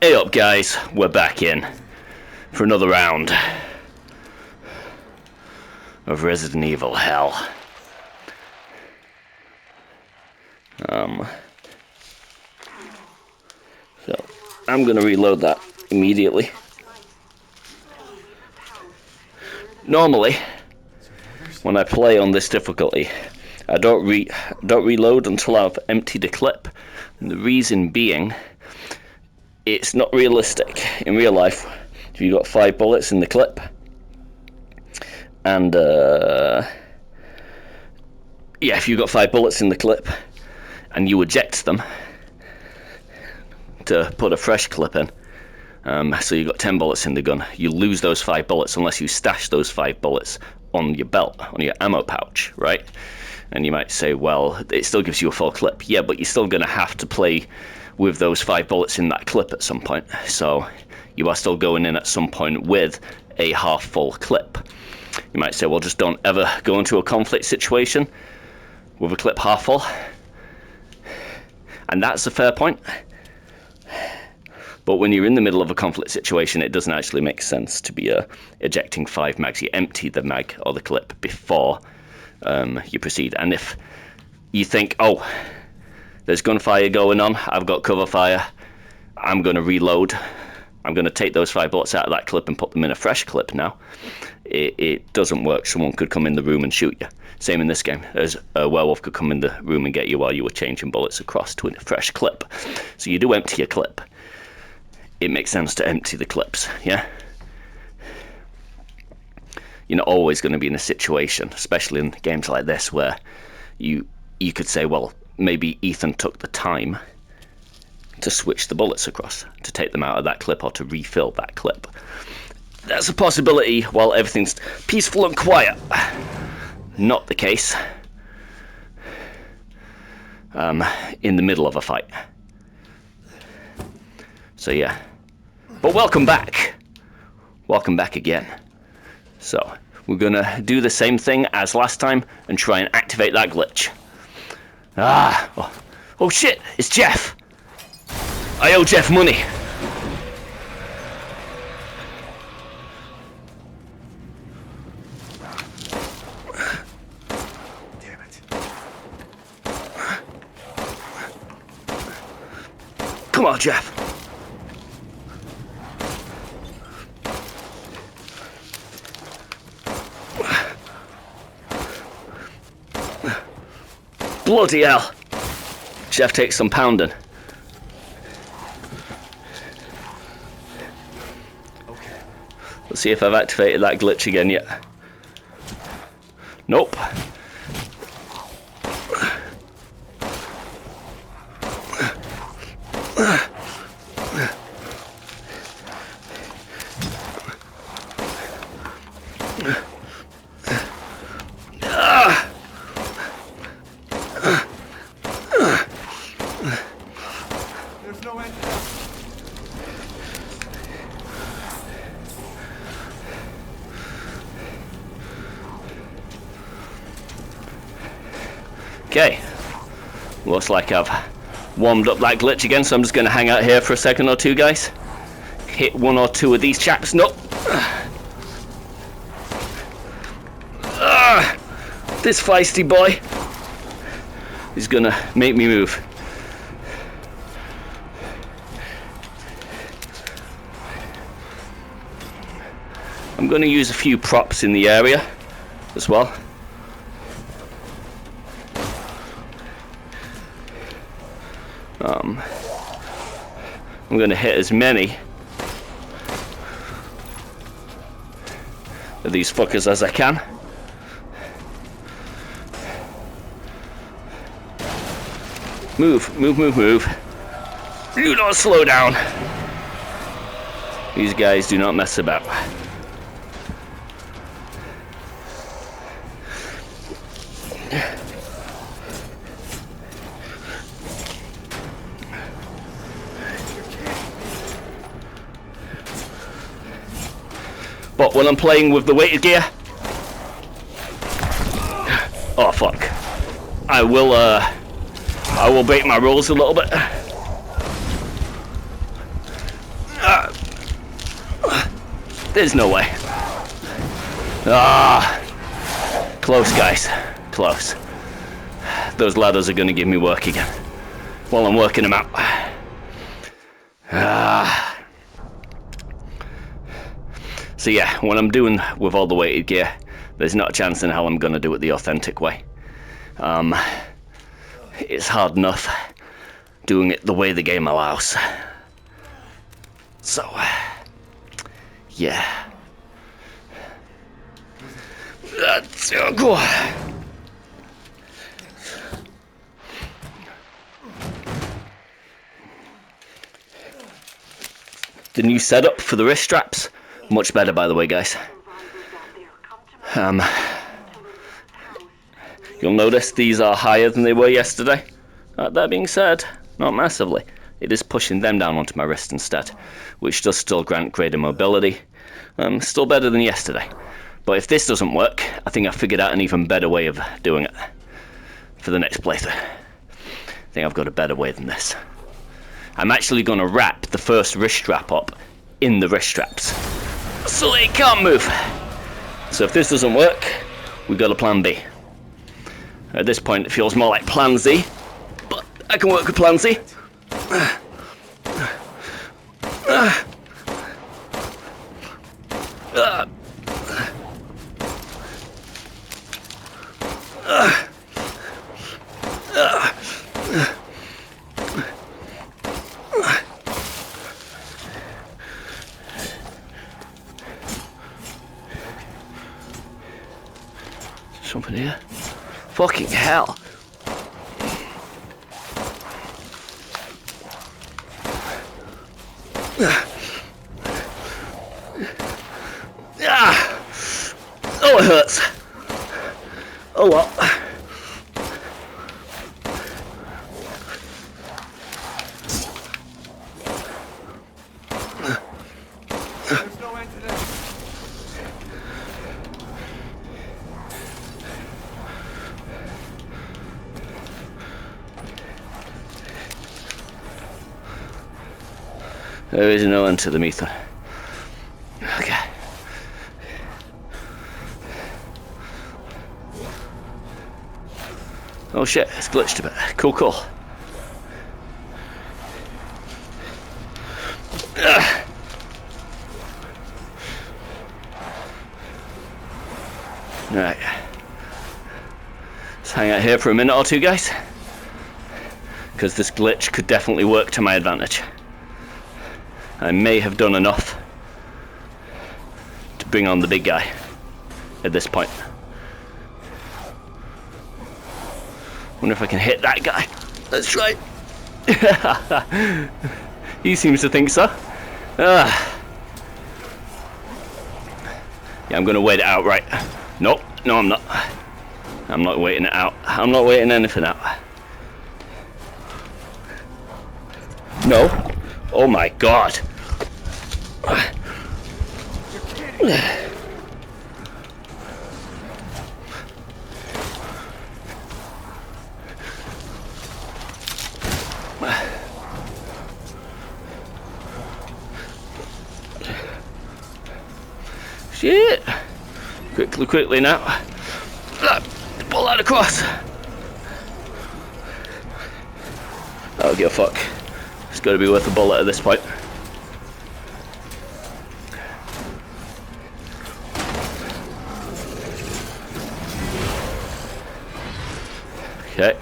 Hey up guys, we're back in for another round of Resident Evil Hell. So I'm gonna reload that immediately. Normally, when I play on this difficulty, I don't reload until I've emptied a clip. And the reason being, it's not realistic. In real life, if you've got 5 bullets in the clip, and if you've got 5 bullets in the clip, and you eject them to put a fresh clip in, so you've got 10 bullets in the gun, you lose those 5 bullets unless you stash those 5 bullets on your belt, on your ammo pouch, right? And you might say, well, it still gives you a full clip. Yeah, but you're still going to have to play with those 5 bullets in that clip at some point. So you are still going in at some point with a half full clip. You might say, well, just don't ever go into a conflict situation with a clip half full. And that's a fair point. But when you're in the middle of a conflict situation, it doesn't actually make sense to be ejecting 5 mags. You empty the mag or the clip before you proceed. And if you think, oh, there's gunfire going on, I've got cover fire, I'm going to reload, I'm going to take those 5 bullets out of that clip and put them in a fresh clip now, it doesn't work. Someone could come in the room and shoot you. Same in this game. There's a werewolf could come in the room and get you while you were changing bullets across to a fresh clip. So you do empty your clip. It makes sense to empty the clips, yeah? You're not always going to be in a situation, especially in games like this, where you could say, well, maybe Ethan took the time to switch the bullets across, to take them out of that clip or to refill that clip. That's a possibility while everything's peaceful and quiet. Not the case in the middle of a fight. So yeah. But welcome back. Welcome back again. So we're gonna do the same thing as last time and try and activate that glitch. Oh shit, it's Jeff. I owe Jeff money. Damn it. Come on, Jeff. Bloody hell. Jeff takes some pounding. Okay. Let's see if I've activated that glitch again yet. Nope. There's no end. Okay. Looks like I've warmed up that glitch again, so I'm just going to hang out here for a second or two, guys. Hit 1 or 2 of these chaps. Nope. This feisty boy is going to make me move. I'm going to use a few props in the area as well. I'm going to hit as many of these fuckers as I can. Move, move, move, move. Do not slow down. These guys do not mess about. But when I'm playing with the weighted gear, oh fuck, I will break my rules a little bit. There's no way. Ah, close, guys. Close. Those ladders are going to give me work again while I'm working them out. So yeah, when I'm doing with all the weighted gear, there's not a chance in hell I'm going to do it the authentic way. It's hard enough doing it the way the game allows. So, yeah. That's cool. The new setup for the wrist straps, much better by the way, guys. You'll notice these are higher than they were yesterday. That being said, not massively. It is pushing them down onto my wrist instead, which does still grant greater mobility. Still better than yesterday. But if this doesn't work, I think I've figured out an even better way of doing it for the next playthrough. I think I've got a better way than this. I'm actually going to wrap the first wrist strap up in the wrist straps, so they can't move. So if this doesn't work, we've got a plan B. At this point it feels more like plan Z, but I can work with plan Z. Something here. Fucking hell. Oh, it hurts. Oh well. There's no end to this. There is no end to the meter. Okay. Oh shit, it's glitched a bit. Cool, cool. Right. Let's hang out here for a minute or two, guys. Because this glitch could definitely work to my advantage. I may have done enough to bring on the big guy at this point. Wonder if I can hit that guy. Let's try. He seems to think so. Yeah, I'm gonna wait it out, right? Nope, no I'm not. I'm not waiting it out. I'm not waiting anything out. No. Oh my god. Shit! Quickly now. Pull that across. I don't give a fuck. It's got to be worth a bullet at this point. Okay.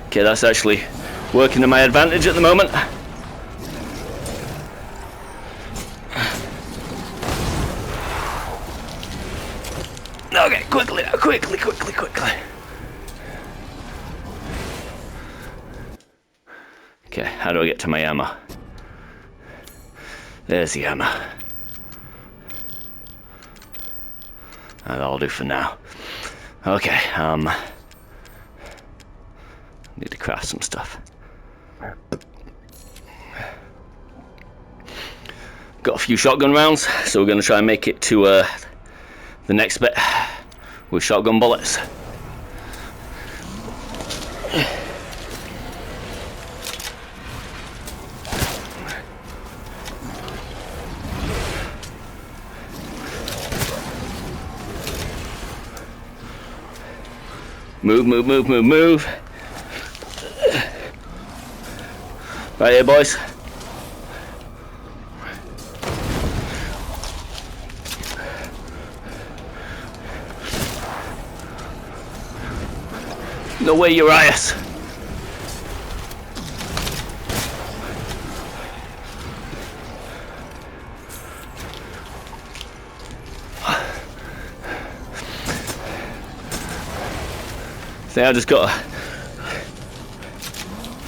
Okay, that's actually working to my advantage at the moment. Okay, quickly now, quickly. Okay, how do I get to my ammo? There's the ammo. That'll do for now. Okay, need to craft some stuff. Got a few shotgun rounds, so we're going to try and make it to the next bit with shotgun bullets. Move, move, move, move, move. Right here, boys. No way, Urias. See, I just gotta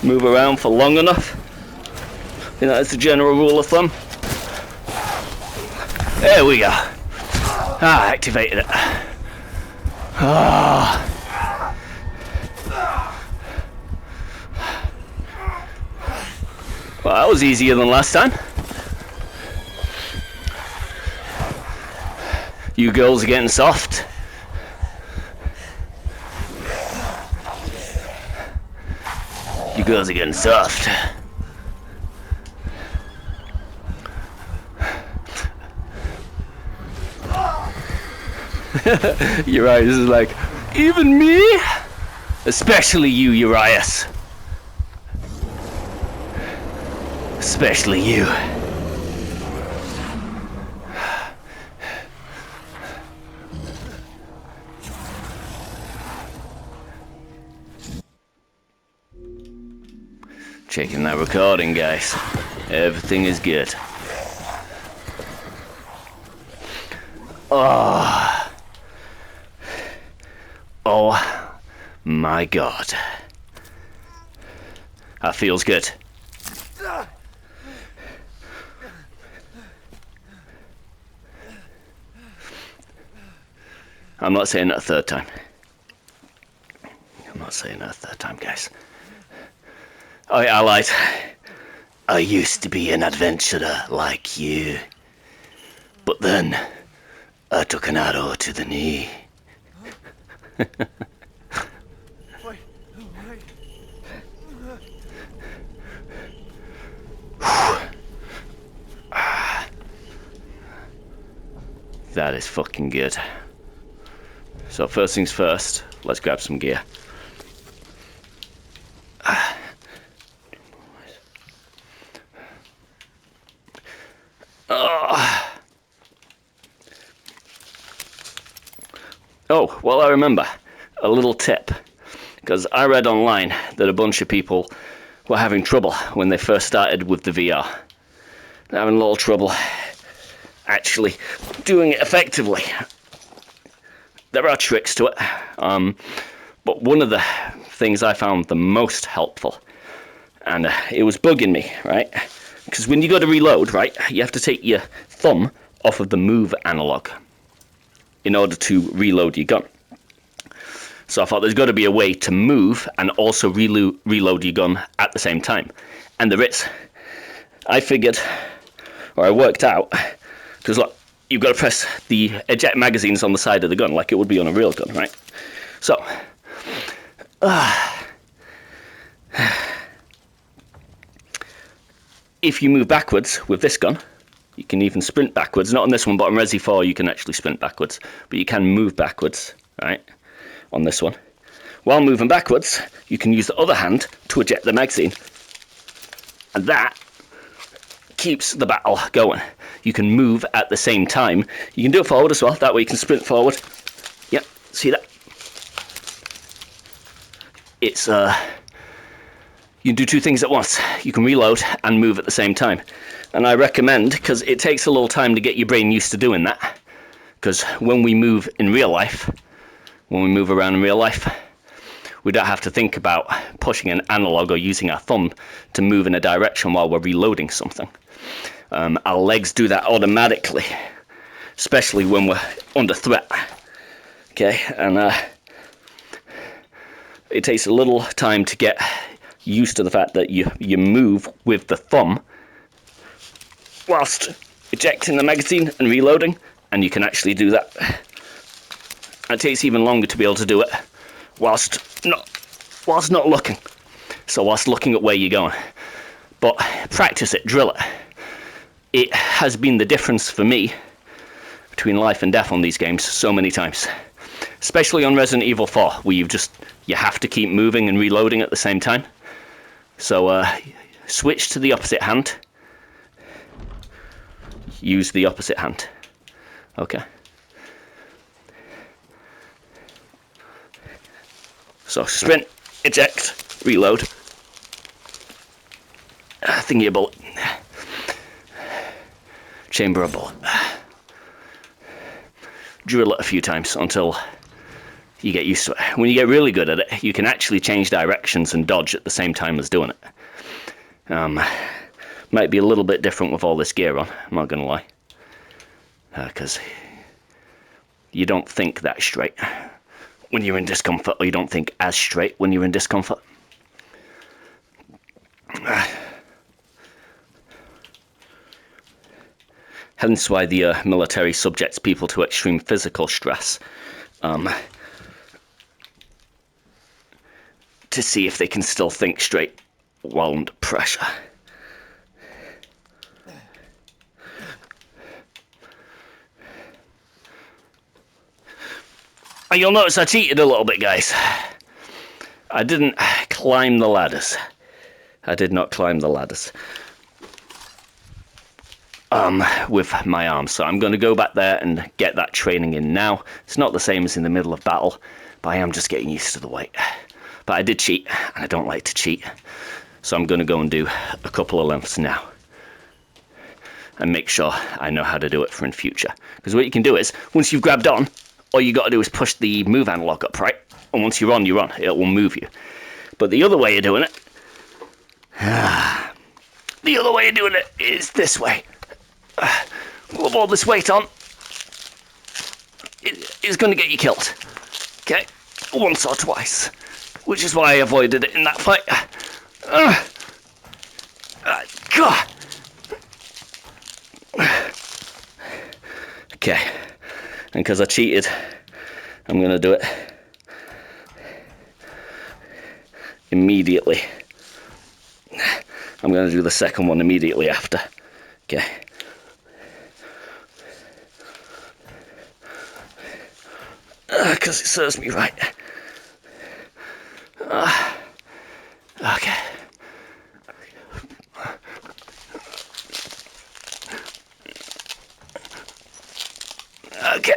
move around for long enough. I think that's the general rule of thumb. There we go. Ah, activated it. Ah. Well, that was easier than last time. You girls are getting soft. You girls are getting soft. Urias is like, even me? Especially you, Urias. Especially you. Checking that recording, guys. Everything is good. Oh. Oh my God. That feels good. I'm not saying that a third time. I'm not saying that a third time, guys. Alright, allies. I used to be an adventurer like you. But then, I took an arrow to the knee. That is fucking good. So first things first, let's grab some gear. Oh, well, I remember a little tip, because I read online that a bunch of people were having trouble when they first started with the VR. They're having a little trouble actually doing it effectively. There are tricks to it, but one of the things I found the most helpful, and it was bugging me, right? Because when you go to reload, right, you have to take your thumb off of the move analog in order to reload your gun. So I thought there's got to be a way to move and also reload your gun at the same time. And there is. I figured, or I worked out, because look, you've got to press the eject magazines on the side of the gun like it would be on a real gun, right? So, if you move backwards with this gun, you can even sprint backwards. Not on this one, but on Resi 4 you can actually sprint backwards. But you can move backwards, right, on this one. While moving backwards, you can use the other hand to eject the magazine. And that keeps the battle going. You can move at the same time. You can do it forward as well. That way you can sprint forward. Yep, see that? It's, you can do two things at once. You can reload and move at the same time. And I recommend, because it takes a little time to get your brain used to doing that. Because when we move in real life, when we move around in real life, we don't have to think about pushing an analog or using our thumb to move in a direction while we're reloading something. Our legs do that automatically, especially when we're under threat. Okay, and it takes a little time to get used to the fact that you move with the thumb whilst ejecting the magazine and reloading, and you can actually do that. It takes even longer to be able to do it whilst not whilst not looking. So whilst looking at where you're going. But practice it, drill it. It has been the difference for me between life and death on these games so many times. Especially on Resident Evil 4, where you have to keep moving and reloading at the same time. So switch to the opposite hand. Use the opposite hand. Okay. So sprint, eject, reload. Thingy a bullet. Chamber a bullet. Drill it a few times until you get used to it. When you get really good at it, you can actually change directions and dodge at the same time as doing it. Might be a little bit different with all this gear on, I'm not gonna lie. Because you don't think that straight when you're in discomfort, or you don't think as straight when you're in discomfort. Hence why the military subjects people to extreme physical stress. To see if they can still think straight while under pressure. And you'll notice I cheated a little bit, guys. I didn't climb the ladders. I did not climb the ladders. With my arms, so I'm going to go back there and get that training in now. It's not the same as in the middle of battle, but I am just getting used to the weight. But I did cheat, and I don't like to cheat, so I'm going to go and do a couple of lengths now and make sure I know how to do it for in future. Because what you can do is, once you've grabbed on, all you got to do is push the move analog up, right? And once you're on, it will move you. But the other way of doing it, is this way. With all this weight on, it is going to get you killed. Okay, once or twice, which is why I avoided it in that fight. God. Okay, and because I cheated, I'm going to do it immediately. I'm going to do the second one immediately after. Okay. Because it serves me right. Okay. Okay.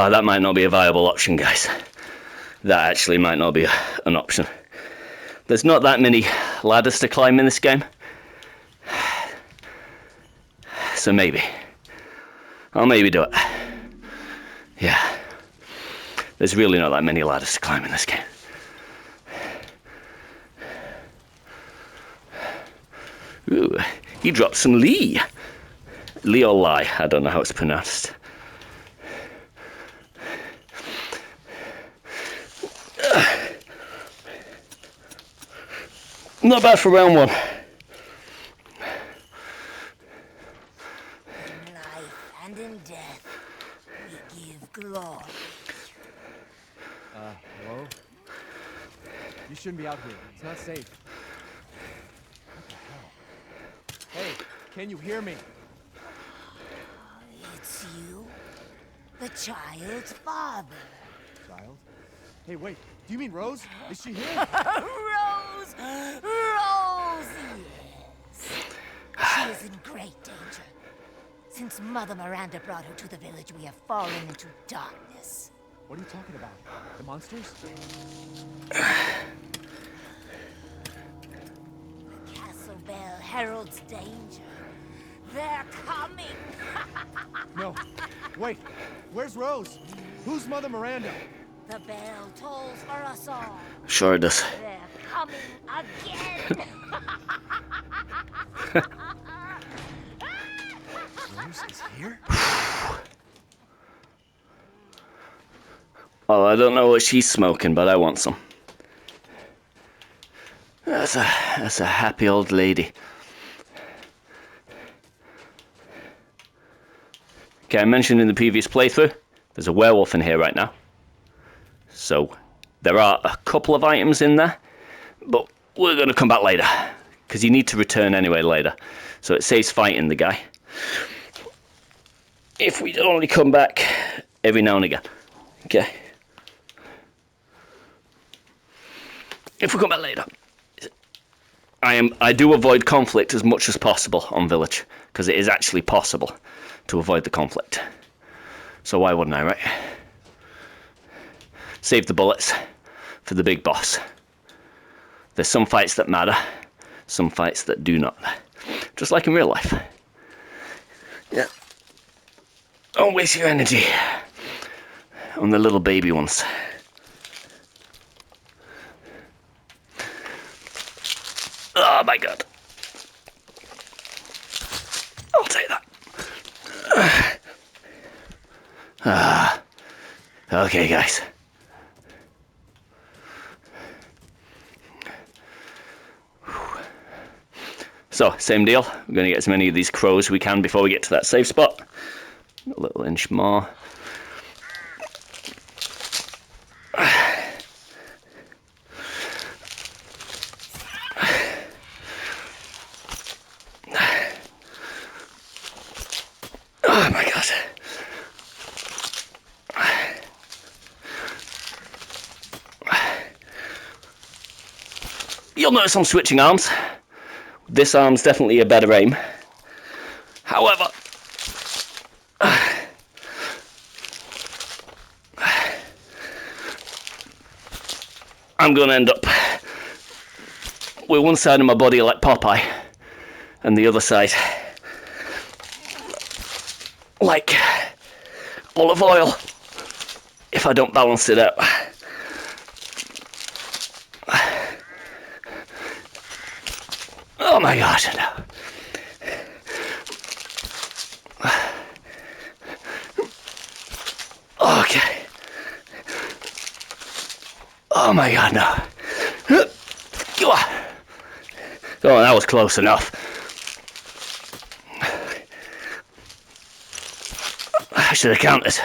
That might not be a viable option, guys. That actually might not be an option. There's not that many ladders to climb in this game. So maybe. I'll maybe do it. Yeah. There's really not that many ladders to climb in this game. Ooh, he dropped some Lee. Lee or Lie, I don't know how it's pronounced. Not bad for round one. In life and in death, we give glory. Hello? You shouldn't be out here. It's not safe. What the hell? Hey, can you hear me? It's you, the child's father. Child? Hey, wait. Do you mean Rose? Is she here? Rose! Rose, yes. She is in great danger. Since Mother Miranda brought her to the village, we have fallen into darkness. What are you talking about? The monsters? The castle bell heralds danger. They're coming! No. Wait. Where's Rose? Who's Mother Miranda? The bell tolls for us all. Sure it does. They're coming again! Rose is here? Oh, I don't know what she's smoking, but I want some. That's a happy old lady. Okay, I mentioned in the previous playthrough, there's a werewolf in here right now. So, there are a couple of items in there, but we're going to come back later, because you need to return anyway later. So it saves fighting the guy. If we only come back every now and again. Okay. If we come back later. I do avoid conflict as much as possible on Village, because it is actually possible to avoid the conflict. So why wouldn't I, right? Save the bullets for the big boss. There's some fights that matter, some fights that do not. Just like in real life. Yeah. Don't waste your energy on the little baby ones. Oh my god. I'll take that. Okay, guys. So, same deal. We're going to get as many of these crows as we can before we get to that safe spot. A little inch more. Oh my god. You'll notice I'm switching arms. This arm's definitely a better aim. However, I'm going to end up with one side of my body like Popeye and the other side like olive oil if I don't balance it out. Oh my god, no. Okay. Oh my god, no. Oh, that was close enough. I should have counted.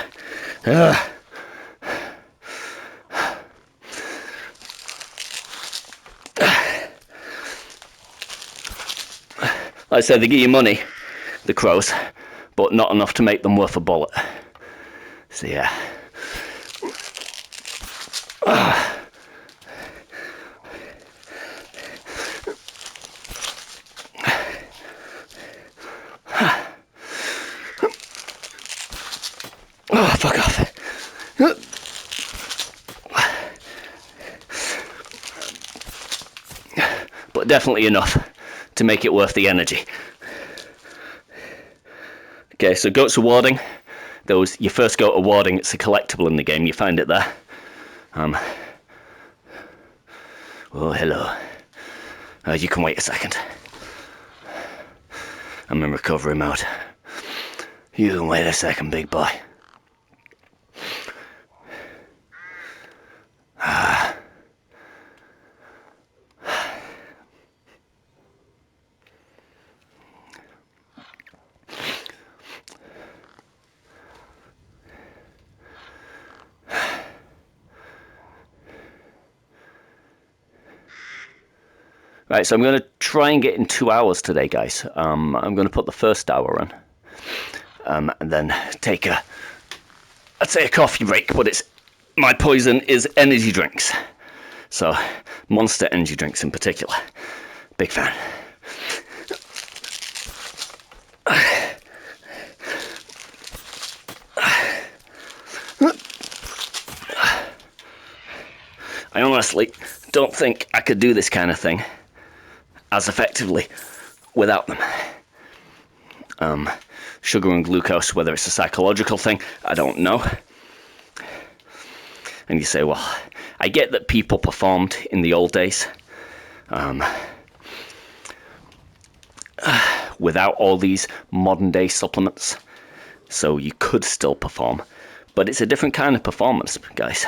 Like I said, they give you money, the crows, but not enough to make them worth a bullet. So yeah. Oh, fuck off. But definitely enough to make it worth the energy. Okay, so goats are warding. Those, your first goat are warding, it's a collectible in the game, you find it there. Oh, hello. You can wait a second. I'm in recovery mode. You can wait a second, big boy. Right, so I'm going to try and get in 2 hours today, guys. I'm going to put the first hour in, and then take I'd say a coffee break, but my poison is energy drinks. So, Monster energy drinks in particular. Big fan. I honestly don't think I could do this kind of thing as effectively without them. Sugar and glucose, whether it's a psychological thing, I don't know. And you say, well, I get that people performed in the old days without all these modern day supplements, so you could still perform, But it's a different kind of performance, guys.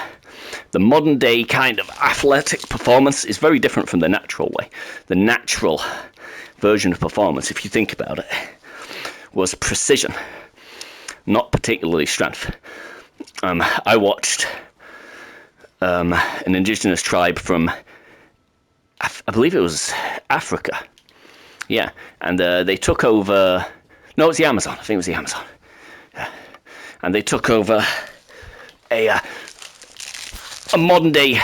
The modern day kind of athletic performance is very different from the natural way. The natural version of performance, if you think about it, was precision, not particularly strength. I watched an indigenous tribe from, I believe it was Africa. Yeah, and they took over, no, it was the Amazon. I think it was the Amazon. Yeah. And they took over a modern day,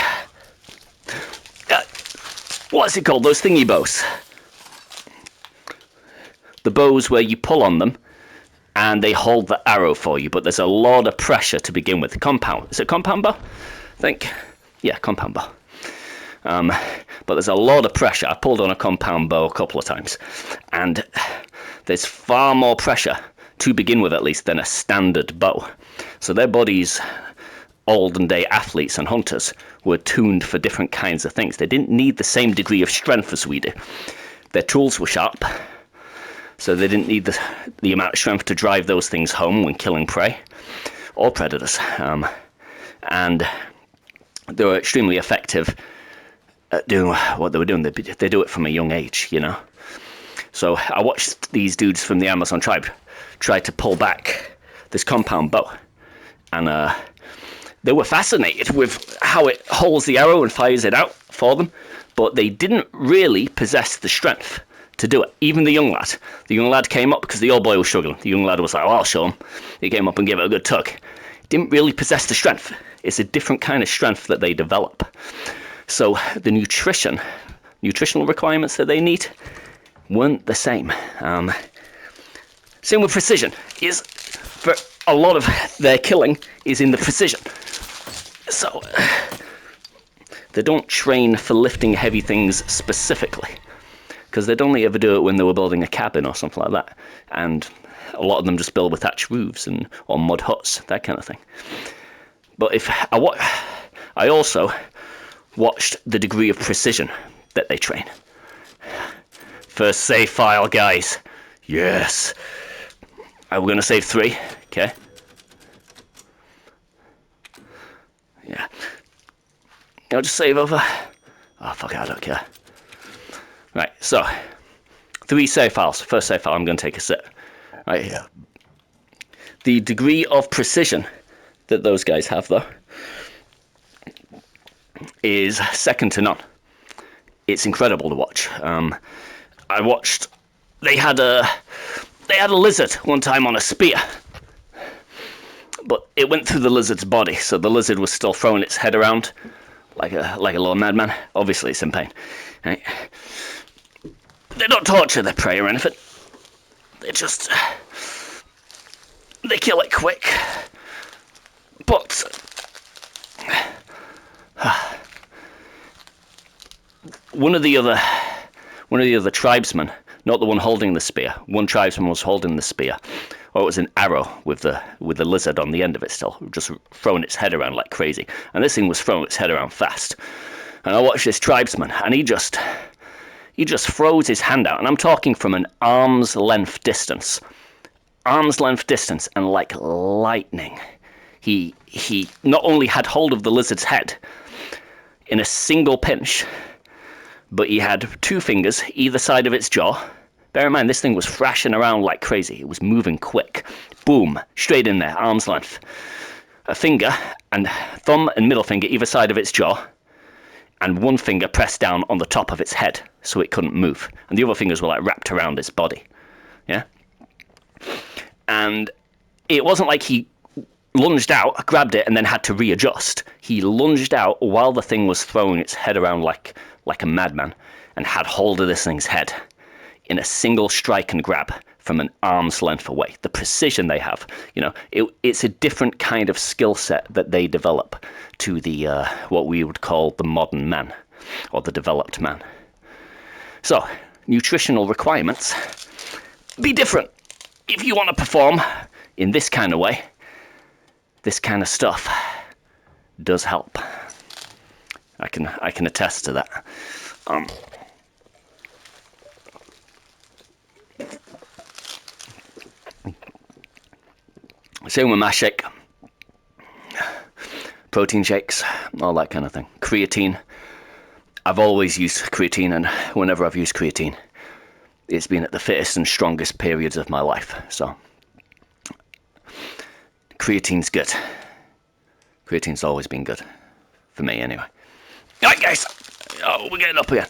what's it called? Those thingy bows. The bows where you pull on them and they hold the arrow for you, but there's a lot of pressure to begin with. Compound. Is it compound bow? I think. Yeah, compound bow. But there's a lot of pressure. I pulled on a compound bow a couple of times, and there's far more pressure to begin with, at least, than a standard bow. So their bodies, olden day athletes and hunters, were tuned for different kinds of things. They didn't need the same degree of strength as we do. Their tools were sharp, so they didn't need the amount of strength to drive those things home when killing prey or predators. And they were extremely effective at doing what they were doing. They do it from a young age, you know. So I watched these dudes from the Amazon tribe try to pull back this compound bow, and they were fascinated with how it holds the arrow and fires it out for them, but they didn't really possess the strength to do it. Even the young lad. The young lad came up because the old boy was struggling. The young lad was like, well, I'll show him. He came up and gave it a good tug. Didn't really possess the strength. It's a different kind of strength that they develop. So the nutritional requirements that they need weren't the same. Same with precision. Is for a lot of their killing is in the precision. So they don't train for lifting heavy things specifically, because they'd only ever do it when they were building a cabin or something like that. And a lot of them just build with thatched roofs or mud huts, that kind of thing. But I also watched the degree of precision that they train. First save file, guys. Yes. We're going to save 3. Okay. Yeah. I'll just save over. Oh, fuck it, I don't care. Right, so 3 save files. First save file, I'm going to take a sit. Right here. The degree of precision that those guys have, though, is second to none. It's incredible to watch. I watched. They had a lizard one time on a spear, but it went through the lizard's body, so the lizard was still throwing its head around like a little madman. Obviously, it's in pain. Right? They don't torture their prey or anything. They kill it quick. But one of the other tribesmen, not the one holding the spear, one tribesman was holding the spear, or it was an arrow with the lizard on the end of it still, just throwing its head around like crazy. And this thing was throwing its head around fast. And I watched this tribesman, and he just throws his hand out, and I'm talking from an arm's length distance, and like lightning, he not only had hold of the lizard's head in a single pinch, but he had 2 fingers either side of its jaw. Bear in mind, this thing was thrashing around like crazy. It was moving quick. Boom, straight in there, arm's length. A finger and thumb and middle finger either side of its jaw, and 1 finger pressed down on the top of its head so it couldn't move. And the other fingers were like wrapped around its body. Yeah? And it wasn't like he lunged out, grabbed it, and then had to readjust. He lunged out while the thing was throwing its head around like a madman, and had hold of this thing's head in a single strike and grab from an arm's length away. The precision they have, it's a different kind of skill set that they develop to the what we would call the modern man, or the developed man. So, nutritional requirements be different. If you want to perform in this kind of way, this kind of stuff does help. I can attest to that. Same with Mashik. protein shakes, all that kind of thing. Creatine. I've always used creatine, and whenever I've used creatine, it's been at the fittest and strongest periods of my life. So creatine's good. Creatine's always been good. For me, anyway. Alright, guys. Oh, we're getting up again.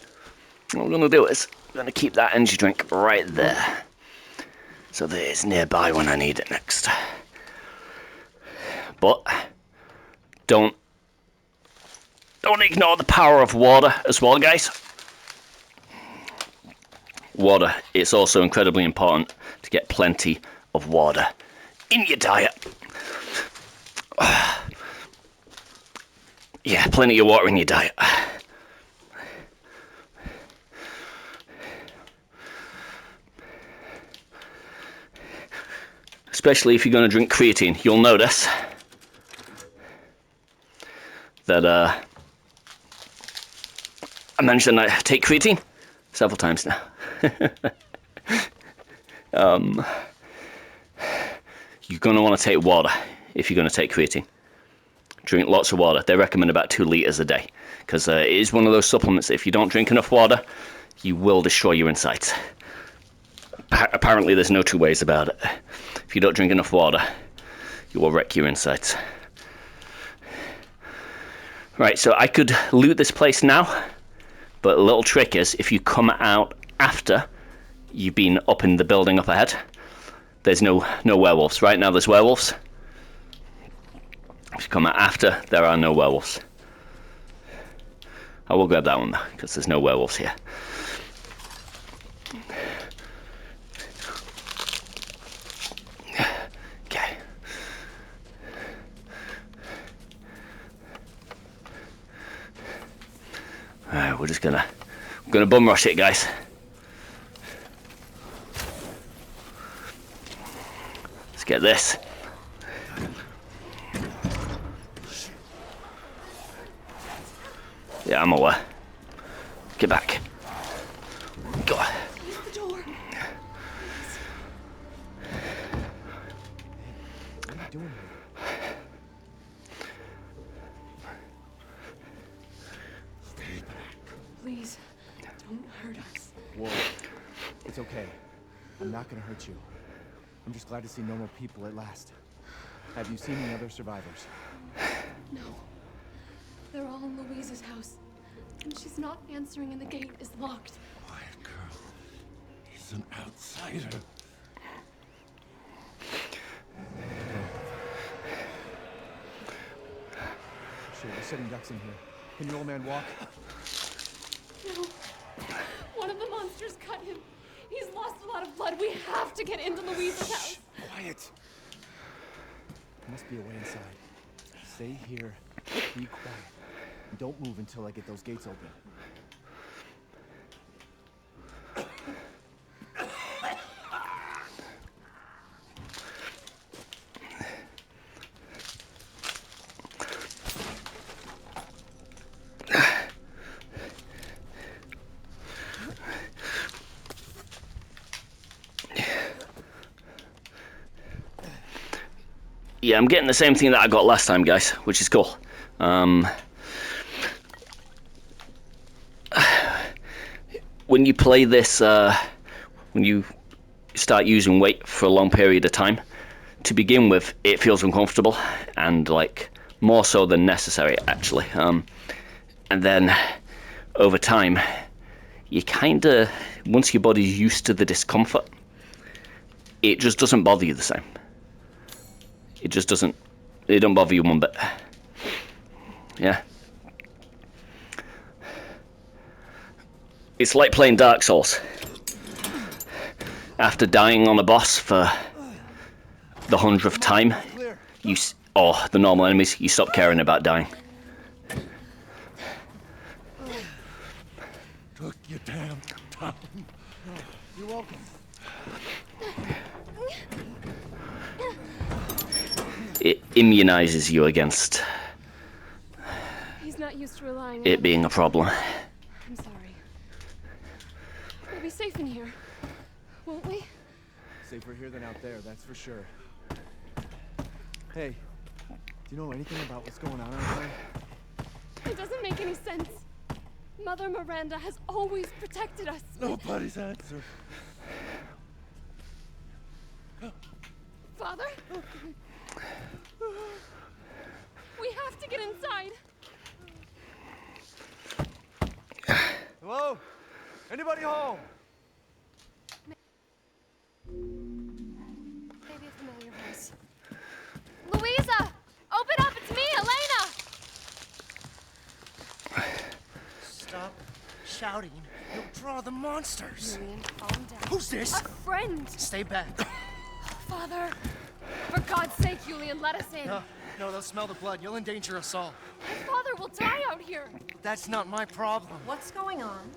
What we're going to do is, we're going to keep that energy drink right there. So that it's nearby when I need it next. But don't ignore the power of water as well, guys. Water, it's also incredibly important to get plenty of water in your diet. Yeah, plenty of water in your diet. Especially if you're going to drink creatine. You'll notice that I mentioned I take creatine several times now. You're going to want to take water if you're going to take creatine. Drink lots of water. They recommend about 2 liters a day, because it is one of those supplements that if you don't drink enough water, you will destroy your insides. Apparently there's no two ways about it. If you don't drink enough water, you will wreck your insides. Right, so I could loot this place now, but a little trick is if you come out after you've been up in the building up ahead, there's no werewolves. Right now there's werewolves. If you come out after, there are no werewolves. I will grab that one though, because there's no werewolves here. Okay. Alright, we're gonna bum rush it, guys. Let's get this. Yeah, I'm aware. Get back. Go on. Close the door. What are you doing here? Stay back. Please, don't hurt us. Whoa. It's okay. I'm not gonna hurt you. I'm just glad to see normal people at last. Have you seen any other survivors? No. They're all in Louise's house. And she's not answering and the gate is locked. Quiet girl. He's an outsider. Shit, we're sitting ducks in here. Can your old man walk? No. One of the monsters cut him. He's lost a lot of blood. We have to get into Louise's house. Quiet. There must be a way inside. Stay here. Be quiet. And don't move until I get those gates open. Yeah, I'm getting the same thing that I got last time, guys, which is cool. When you play this, when you start using weight for a long period of time, to begin with, it feels uncomfortable and like more so than necessary, actually. And then over time, you kind of, once your body's used to the discomfort, it just doesn't bother you the same. It just doesn't, it don't bother you one bit. Yeah. It's like playing Dark Souls. After dying on a boss for the 100th time, or the normal enemies, you stop caring about dying. Took your damn time. You're welcome. It immunizes you against He's not used to relying on it being a problem. I'm sorry. We'll be safe in here, won't we? Safer here than out there, that's for sure. Hey, Do you know anything about what's going on out there? It doesn't make any sense. Mother Miranda has always protected us. Nobody's answer. Father? We have to get inside. Hello? Anybody home? Maybe a familiar voice. Louisa! Open up! It's me, Elena! Stop shouting. You'll draw the monsters. Julian, calm down. Who's this? A friend! Stay back. Father! For God's sake, Julian, let us in. No, they'll smell the blood. You'll endanger us all. My father will die out here. That's not my problem. What's going on?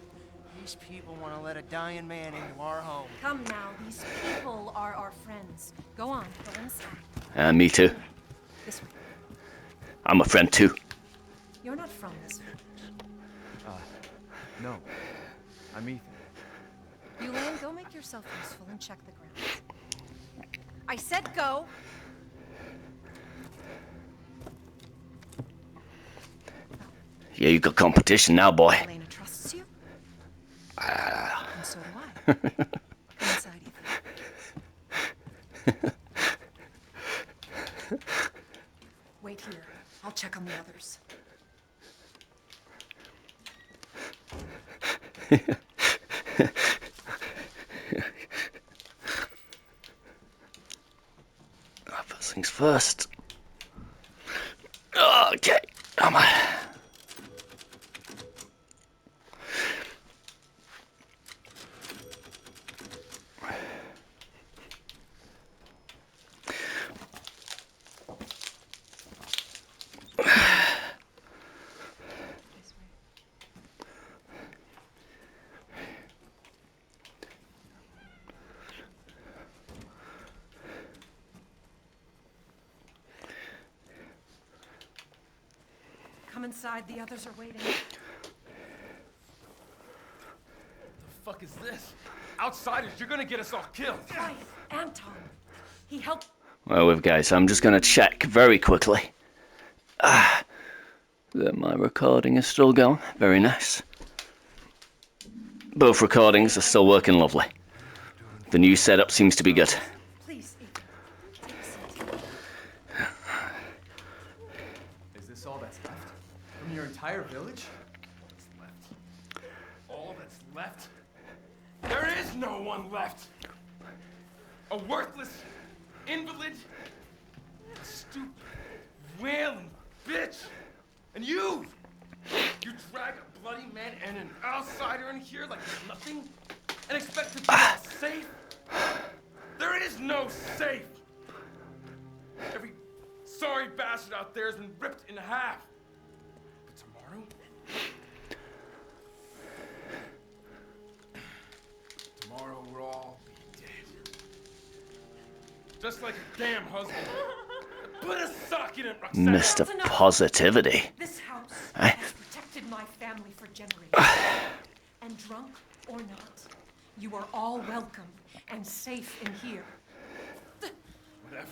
These people want to let a dying man into our home. Come now, these people are our friends. Go on, go inside. Me too. This way. I'm a friend too. You're not from this village. No. I'm Ethan. Julian, go make yourself useful and check the grounds. I said go! Yeah, you got competition now, boy. Elena trusts you. And so do I. Come inside, Ethan. Wait here. I'll check on the others. First things first. Okay, come on. Come inside, the others are waiting. The fuck is this? Outsiders, you're gonna get us all killed. Quiet, Anton. He helped. Well, guys, I'm just going to check very quickly that my recording is still going. Very nice. Both recordings are still working lovely. The new setup seems to be good. Please, Ethan. Take a seat. Is this all that's left? From your entire village? What's left? All that's left? There is no one left! A worthless invalid, a stupid, wailing bitch! And you drag a bloody man and an outsider in here like it's nothing and expect to be all safe? There is no safe! Every sorry bastard out there has been ripped in half. But tomorrow we'll all be dead. Just like a damn husband. Put a sock in it, Roxanne. Mr. Positivity. This house Eh? has protected my family for generations. And drunk or not, you are all welcome and safe in here. Whatever.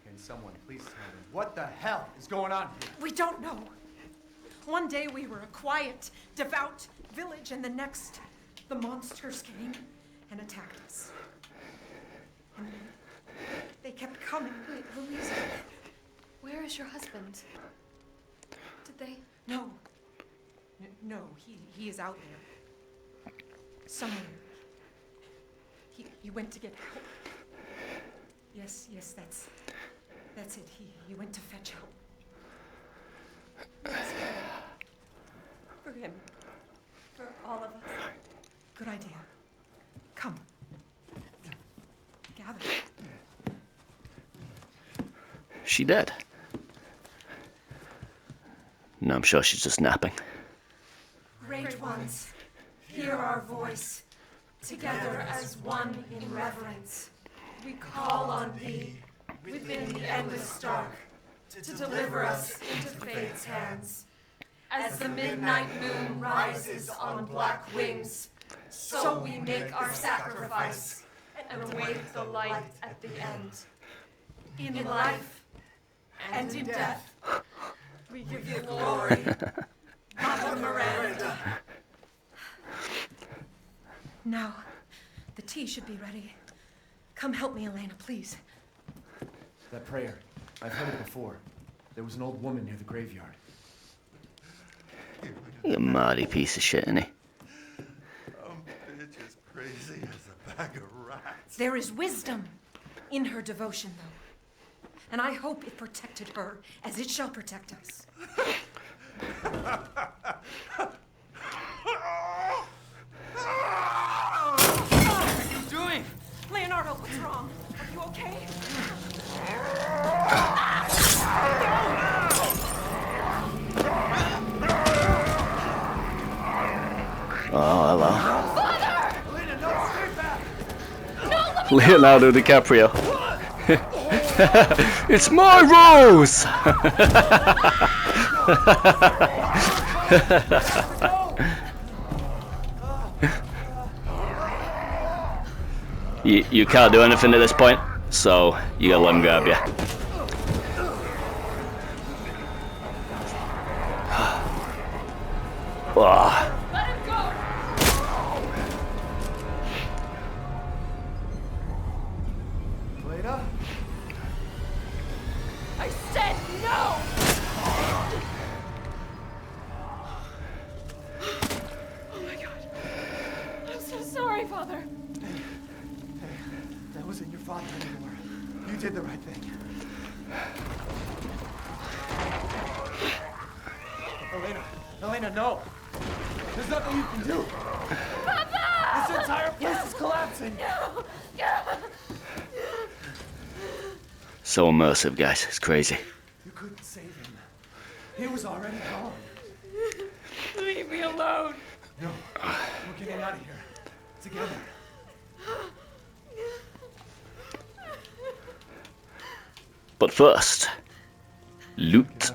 Can someone please tell me what the hell is going on here? We don't know. One day we were a quiet, devout village, and the next, the monsters came and attacked us. And they kept coming. Wait, Louisa. Where is your husband? Did they? No. No, he is out there. Somewhere. He went to get help. Yes, that's it. He went to fetch help. Let's pray. For him. For all of us. Good idea. Come. Gather. She dead? No, I'm sure she's just napping. Great ones, hear our voice. Together as one in reverence, we call on thee within the endless dark to deliver us into fate's hands. As the midnight moon rises on black wings, so we make our sacrifice and await the light at the end. in life and in death. We give you glory, Mother Miranda. Now, the tea should be ready. Come help me, Elena, please. That prayer, I've heard it before. There was an old woman near the graveyard. You mardy piece of shit, isn't he? Bitch is crazy as a bag of rats. There is wisdom in her devotion, though. And I hope it protected her as it shall protect us. What are you doing? Leonardo, what's wrong? Are you okay? Oh, hello. Elena, no, stay back! Leonardo DiCaprio. It's my rose! You can't do anything at this point, so you gotta let him grab you. Oh. Let him go! Elena? I said no! Oh my god. I'm so sorry, Father. That wasn't your father anymore. You did the right thing. Elena, no! There's nothing you can do! Papa! This entire place is collapsing! So immersive, guys. It's crazy. You couldn't save him. He was already gone. Leave me alone. No, we're getting out of here. Together. But first, loot.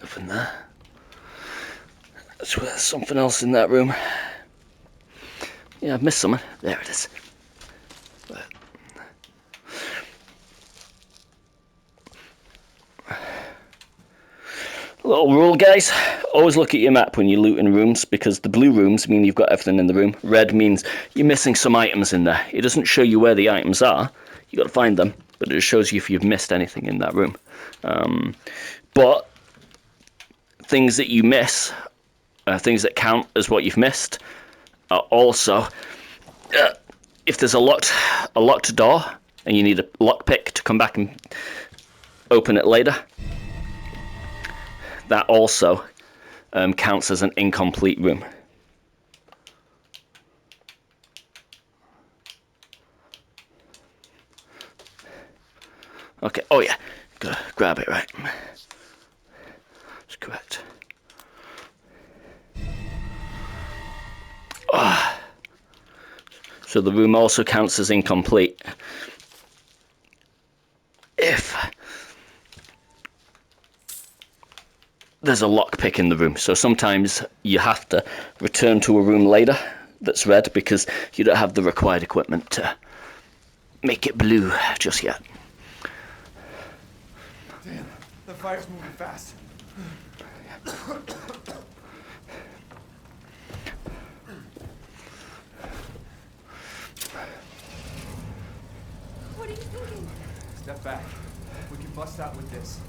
Nothing there. I swear there's something else in that room. Yeah, I've missed something. There it is. Little rule, guys. Always look at your map when you're looting rooms, because the blue rooms mean you've got everything in the room. Red means you're missing some items in there. It doesn't show you where the items are. You got to find them, but it shows you if you've missed anything in that room. But things that you miss, things that count as what you've missed, are also if there's a locked door and you need a lockpick to come back and open it later. That also counts as an incomplete room. Okay, oh yeah, gotta grab it, right? That's correct. Oh. So the room also counts as incomplete if there's a lockpick in the room. So sometimes you have to return to a room later that's red because you don't have the required equipment to make it blue just yet. Damn, the fire's moving fast. What are you thinking? Step back. We can bust out with this.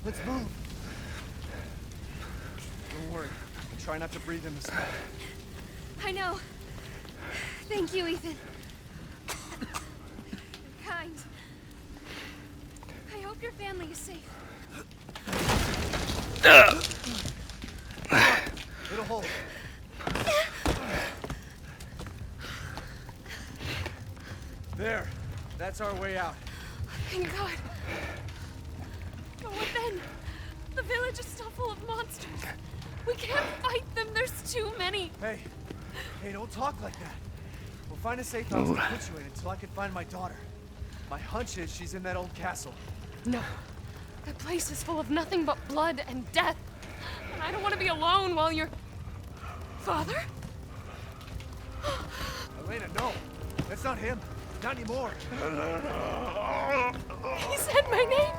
Let's move. Don't worry. And try not to breathe in the smoke. I know. Thank you, Ethan. You're kind. I hope your family is safe. It'll hold. There. That's our way out. Thank God. But what then? The village is still full of monsters. We can't fight them. There's too many. Hey. Hey, don't talk like that. We'll find a safe house to put you in until I can find my daughter. My hunch is she's in that old castle. No. That place is full of nothing but blood and death. And I don't want to be alone while you're... Father? Elena, no. That's not him. Not anymore. He said my name.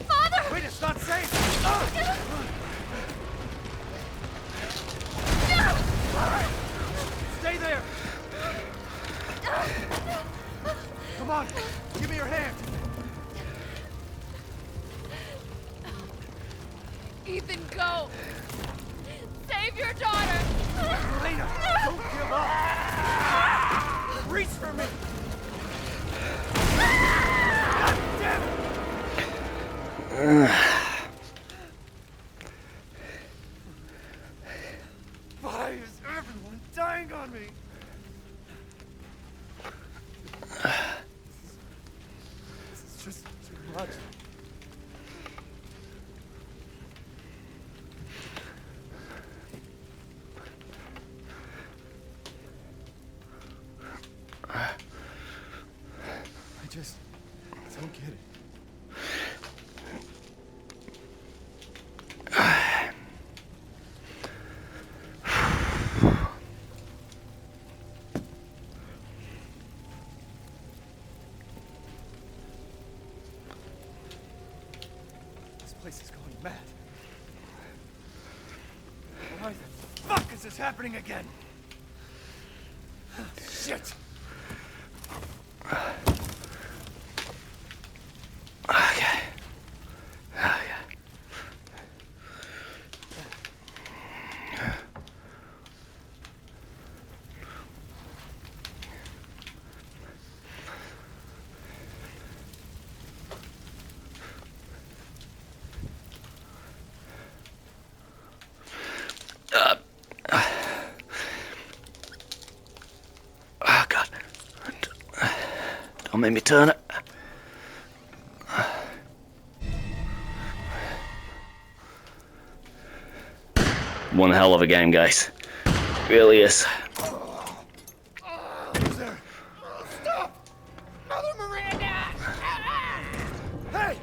Father! Wait, it's not safe. Stay there. Come on. Give me your hand. Ethan, go! Save your daughter! Elena, don't give up. Reach for me. God damn it. Why is everyone dying on me? This is just too much. I just don't get it. This place is going mad. Why the fuck is this happening again? Shit! Okay. Okay. Oh God. Don't make me turn it. One hell of a game, guys. Really is. Who's there? Stop! Mother Miranda! Hey!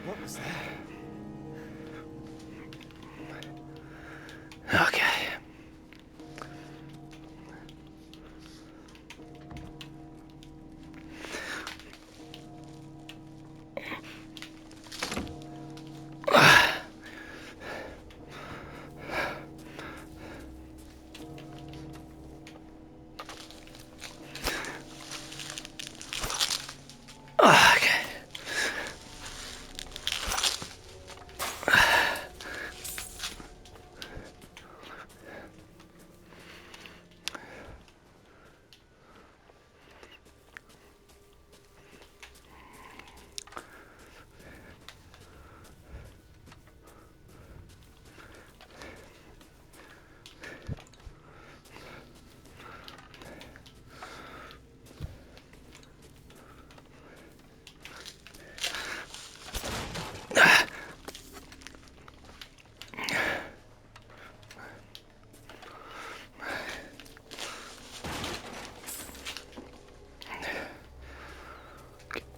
What was that? Okay. Okay.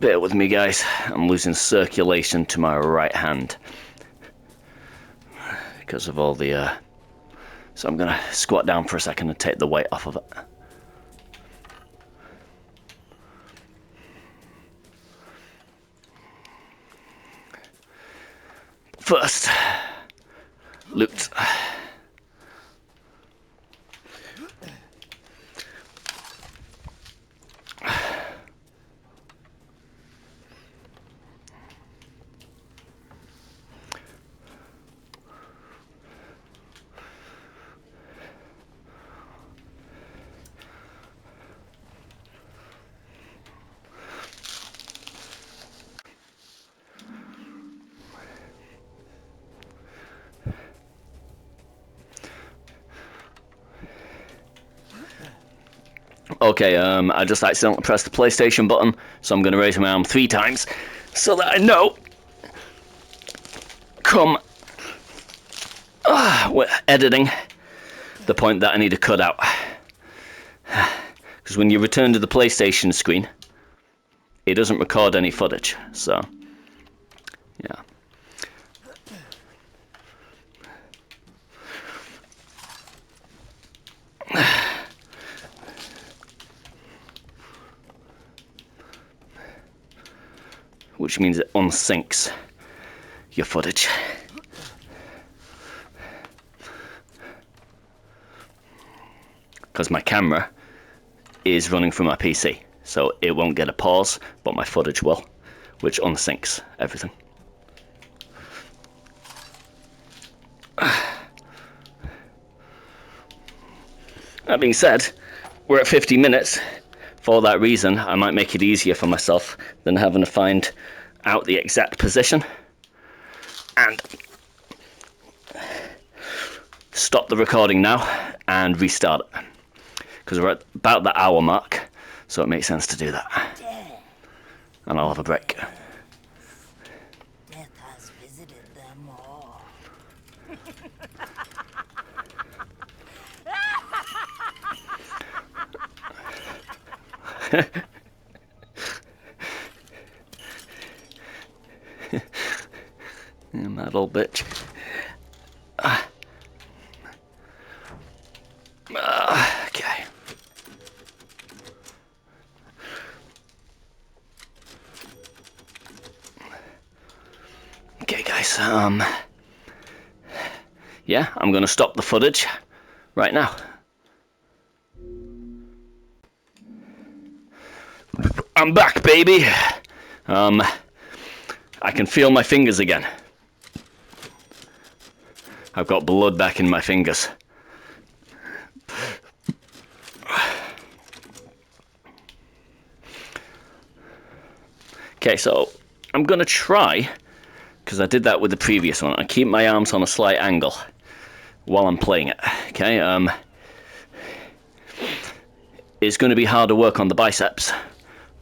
Bear with me, guys. I'm losing circulation to my right hand because of all the so I'm gonna squat down for a second and take the weight off of it. First, loot. Okay, I just accidentally pressed the PlayStation button, so I'm going to raise my arm 3 times so that I know. Come. We're editing the point that I need to cut out. Because when you return to the PlayStation screen, it doesn't record any footage, so yeah. Which means it unsyncs your footage. Because my camera is running from my PC, so it won't get a pause, but my footage will, which unsyncs everything. That being said, we're at 50 minutes. For that reason, I might make it easier for myself than having to find out the exact position and stop the recording now and restart it. Because we're at about the hour mark, so it makes sense to do that. And I'll have a break. Death has visited them all. You mad old bitch. Okay. Okay, guys. Yeah, I'm gonna stop the footage right now. I'm back, baby. I can feel my fingers again. I've got blood back in my fingers. Okay, so I'm gonna try, because I did that with the previous one, I keep my arms on a slight angle while I'm playing it. Okay, it's going to be hard to work on the biceps,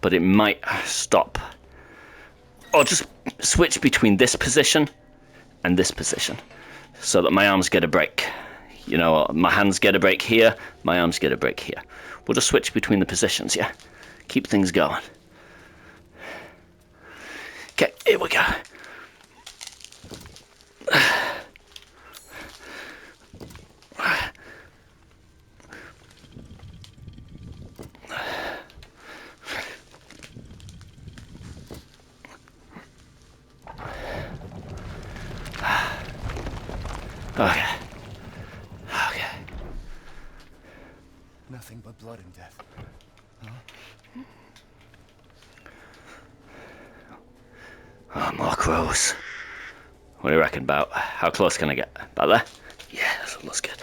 but it might stop. Or just switch between this position and this position, so that my arms get a break. You know, my hands get a break here, my arms get a break here. We'll just switch between the positions, yeah? Keep things going. Okay, here we go. Okay. Okay. Nothing but blood and death. Oh, more crows. What do you reckon about? How close can I get? About there? Yeah, that looks good.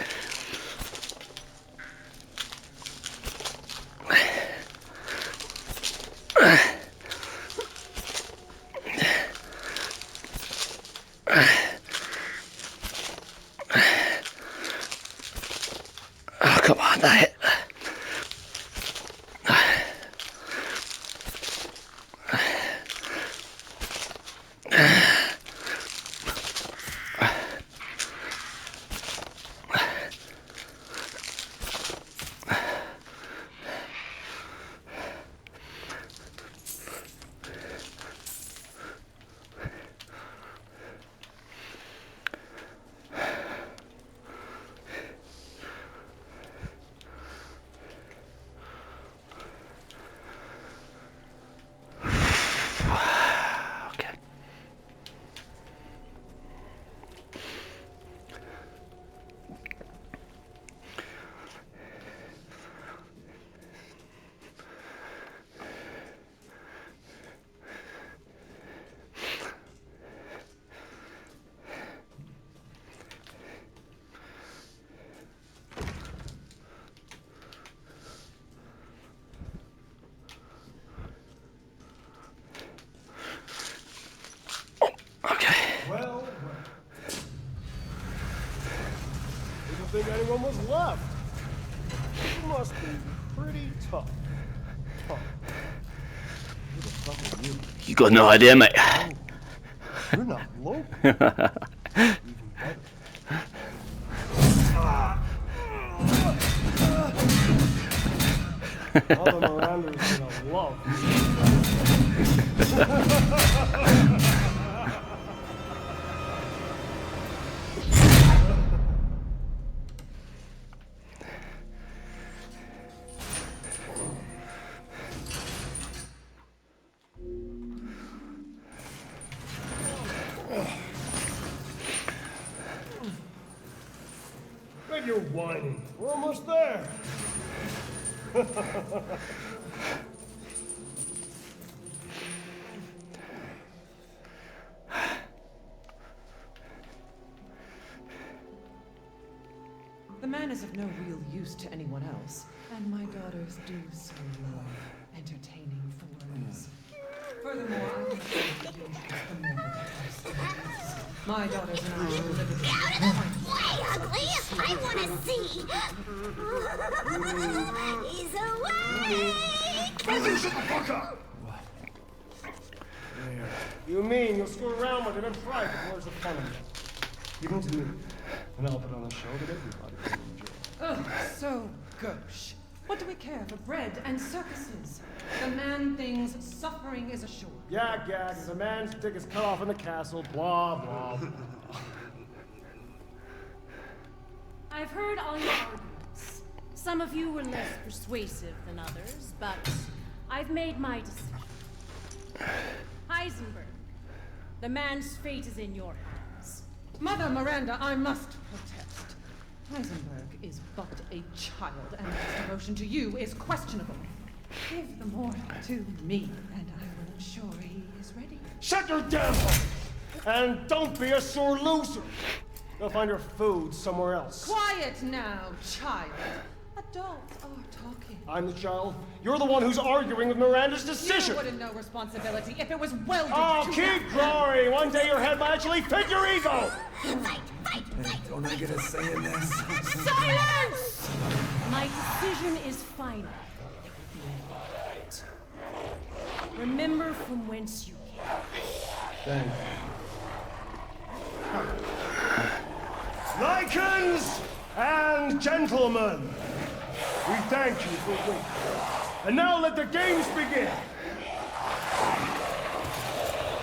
Oh, come on, that hit. Okay. Okay. Well, didn't think anyone was left. You must be pretty tough. Who the fuck are you? You got no idea, mate. You're not local. Even better. Mother Miranda's gonna love Bet you're whining. We're almost there. The man is of no real use to anyone else, and my daughters do so love entertaining foreigners. Furthermore, I think that the more my daughters and I will live in Out of the way, ugly! I want to see! He's awake! Shut the fuck up! You mean you'll screw around with it in private? Where's the fun of it? Give it to me, and I'll put on a show that everybody can enjoy. Ugh, so gauche. What do we care for bread and circuses? The man thinks suffering is assured. Yak, as a man's dick is cut off in the castle, blah, blah, blah. I've heard all your arguments. Some of you were less persuasive than others, but I've made my decision. Heisenberg, the man's fate is in your hands. Mother Miranda, I must protest. Heisenberg is but a child, and his devotion to you is questionable. Give the mortal to me, and I will ensure he is ready. Shut your damn mouth! And don't be a sore loser! Go find your food somewhere else. Quiet now, child. Adults are talking. I'm the child. You're the one who's arguing with Miranda's decision. You wouldn't know responsibility if it was welded Oh, to keep growing! One day your head might actually fit your ego! Fight! Don't I get a say in this? Silence! My decision is final. It will be right. Remember from whence you came. Thank you. Lycans and gentlemen, we thank you for waiting. And now let the games begin.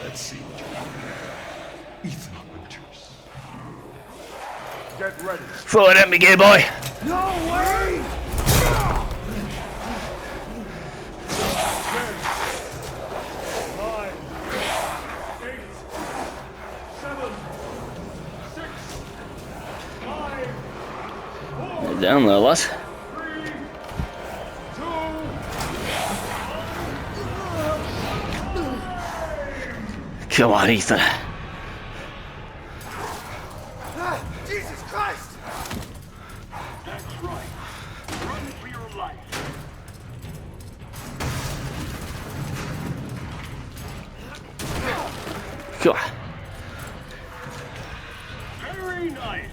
Let's see what you can do. Ethan Winters. Get ready. Throw it at me, gay boy. No way! 9, 8, 7, 6, 5, 4, Down there, lads. 3, 2, Come on, Ethan. Jesus Christ! That's right. Run for your life. Come on. Very nice.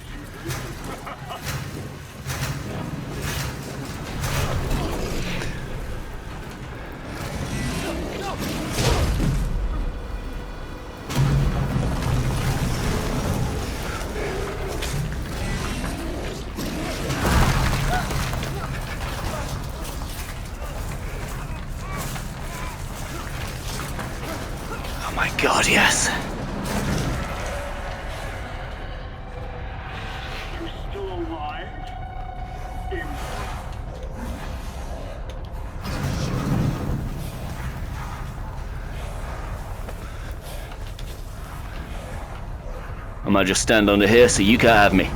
Oh my God, yes. You're still alive? I might just stand under here so you can't have me.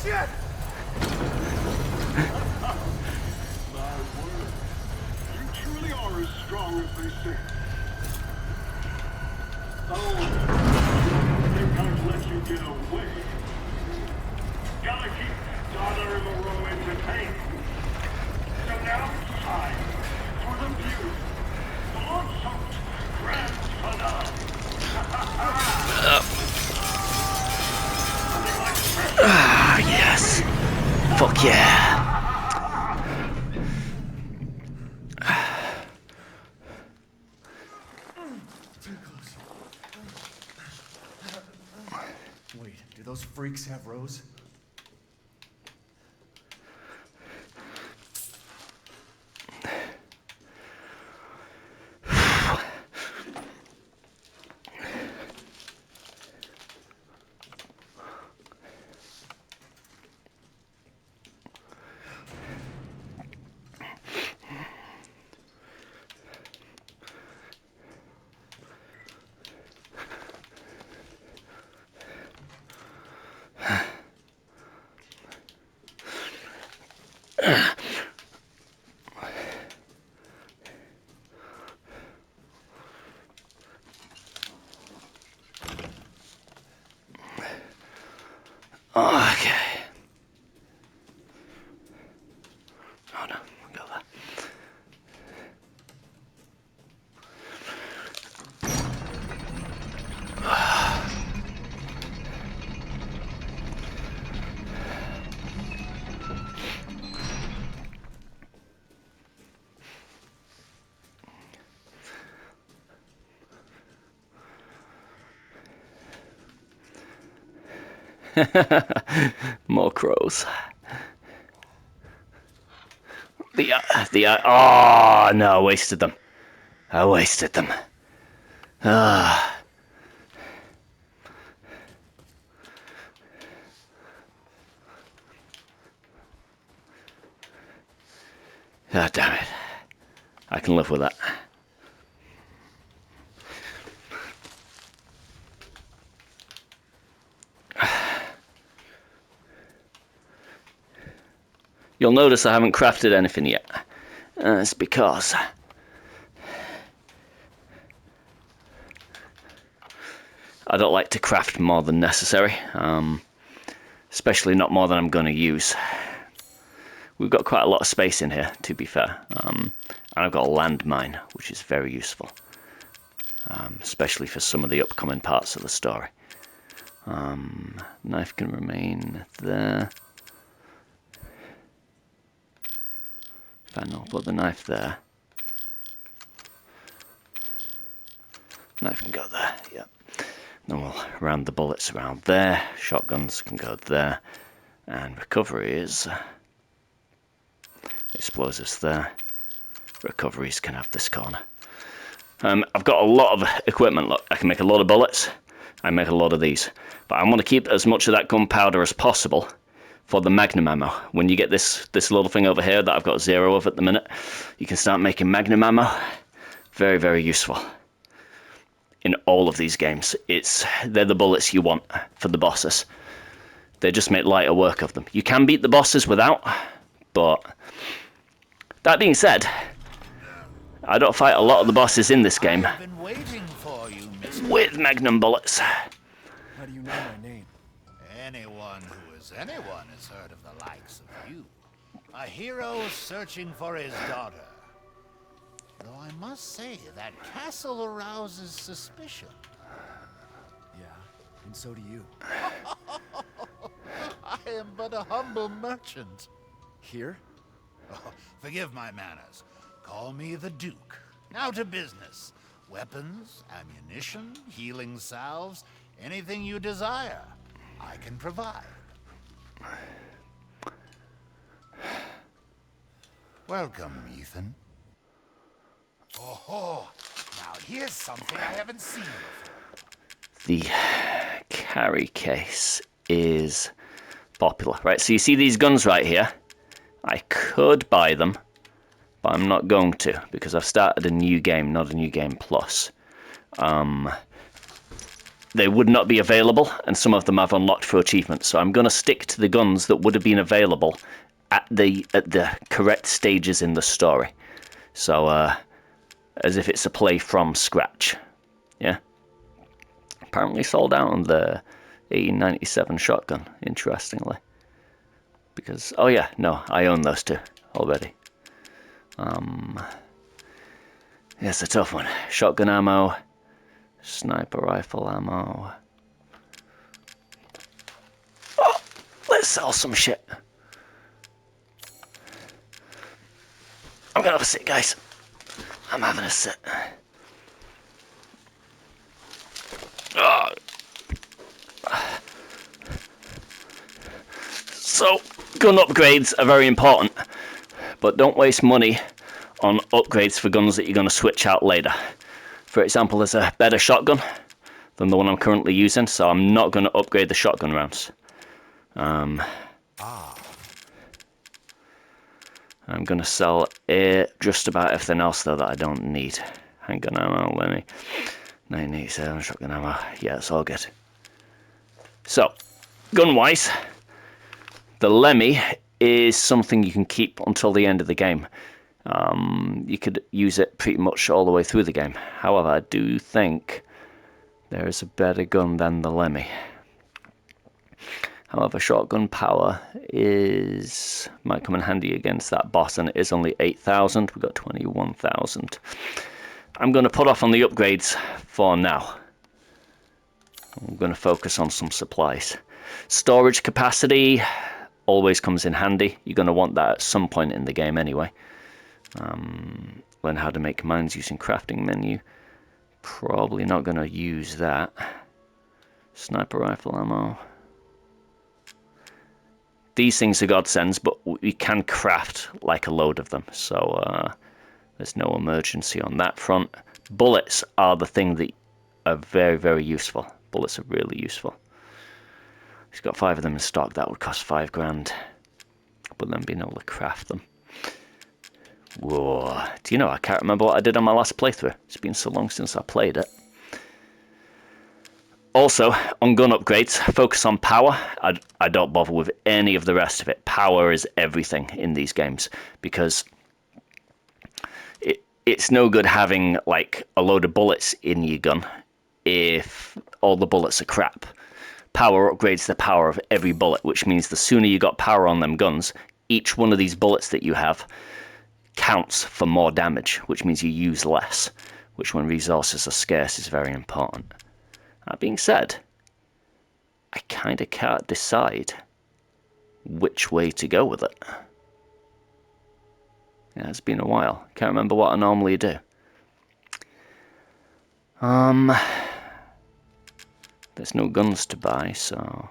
Shit! My word. You truly are as strong as they say. Oh, they can't let you get away. Gotta keep Donna and Moreau entertained. So now it's time for the view. The long-soaked grand finale. Ah, yes. Fuck yeah. Wait, do those freaks have Rose? Okay. Oh no, we'll go there. More crows. Oh no, I wasted them. I wasted them. Ah. Ah, damn it. I can live with that. You'll notice I haven't crafted anything yet. It's because I don't like to craft more than necessary, especially not more than I'm going to use. We've got quite a lot of space in here, to be fair, and I've got a landmine, which is very useful, especially for some of the upcoming parts of the story. Knife can remain there. Fine, I'll put the knife there. Knife can go there, yep. Then we'll round the bullets around there. Shotguns can go there. And recoveries. Explosives there. Recoveries can have this corner. I've got a lot of equipment. Look, I can make a lot of bullets. I make a lot of these. But I want to keep as much of that gunpowder as possible for the magnum ammo. When you get this little thing over here that I've got 0 of at the minute, you can start making magnum ammo. Very, very useful. In all of these games, they're the bullets you want for the bosses. They just make lighter work of them. You can beat the bosses without, but that being said, I don't fight a lot of the bosses in this game with magnum bullets. How do you know my name? Anyone who is anyone has heard of the likes of you. A hero searching for his daughter. Though I must say, that castle arouses suspicion. Yeah, and so do you. I am but a humble merchant. Here? Oh, forgive my manners. Call me the Duke. Now to business. Weapons, ammunition, healing salves, anything you desire, I can provide. Welcome, Ethan. Oh, now here's something I haven't seen before. The carry case is popular. Right, so you see these guns right here? I could buy them, but I'm not going to, because I've started a new game, not a new game plus. They would not be available, and some of them I've unlocked for achievements, so I'm going to stick to the guns that would have been available at the correct stages in the story. So, as if it's a play from scratch. Yeah. Apparently sold out on the 1897 shotgun, interestingly. Because, oh yeah, no, I own those two already. Yeah, it's a tough one. Shotgun ammo, sniper rifle ammo. Oh, let's sell some shit. I'm gonna have a sit, guys. I'm having a sit. Oh. So, gun upgrades are very important, but don't waste money on upgrades for guns that you're going to switch out later. For example, there's a better shotgun than the one I'm currently using, so I'm not going to upgrade the shotgun rounds. I'm going to sell just about everything else though that I don't need. Handgun ammo, Lemmy, 987, shotgun ammo, yeah, it's all good. So, gun-wise, the Lemmy is something you can keep until the end of the game. You could use it pretty much all the way through the game. However, I do think there is a better gun than the Lemmy. However, shotgun power might come in handy against that boss, and it is only 8,000. We've got 21,000. I'm going to put off on the upgrades for now. I'm going to focus on some supplies. Storage capacity always comes in handy. You're going to want that at some point in the game anyway. Learn how to make mines using crafting menu. Probably not going to use that. Sniper rifle ammo. These things are godsends, but we can craft like a load of them, so there's no emergency on that front. Bullets are the thing that are very, very useful. Bullets are really useful. He's got 5 of them in stock. That would cost 5 grand. But then being able to craft them. Whoa. Do you know, I can't remember what I did on my last playthrough. It's been so long since I played it. Also, on gun upgrades, focus on power. I don't bother with any of the rest of it. Power is everything in these games, because it's no good having like a load of bullets in your gun if all the bullets are crap. Power upgrades the power of every bullet, which means the sooner you got power on them guns, each one of these bullets that you have counts for more damage, which means you use less, which when resources are scarce is very important. That being said, I kind of can't decide which way to go with it. Yeah, it's been a while. Can't remember what I normally do. There's no guns to buy, so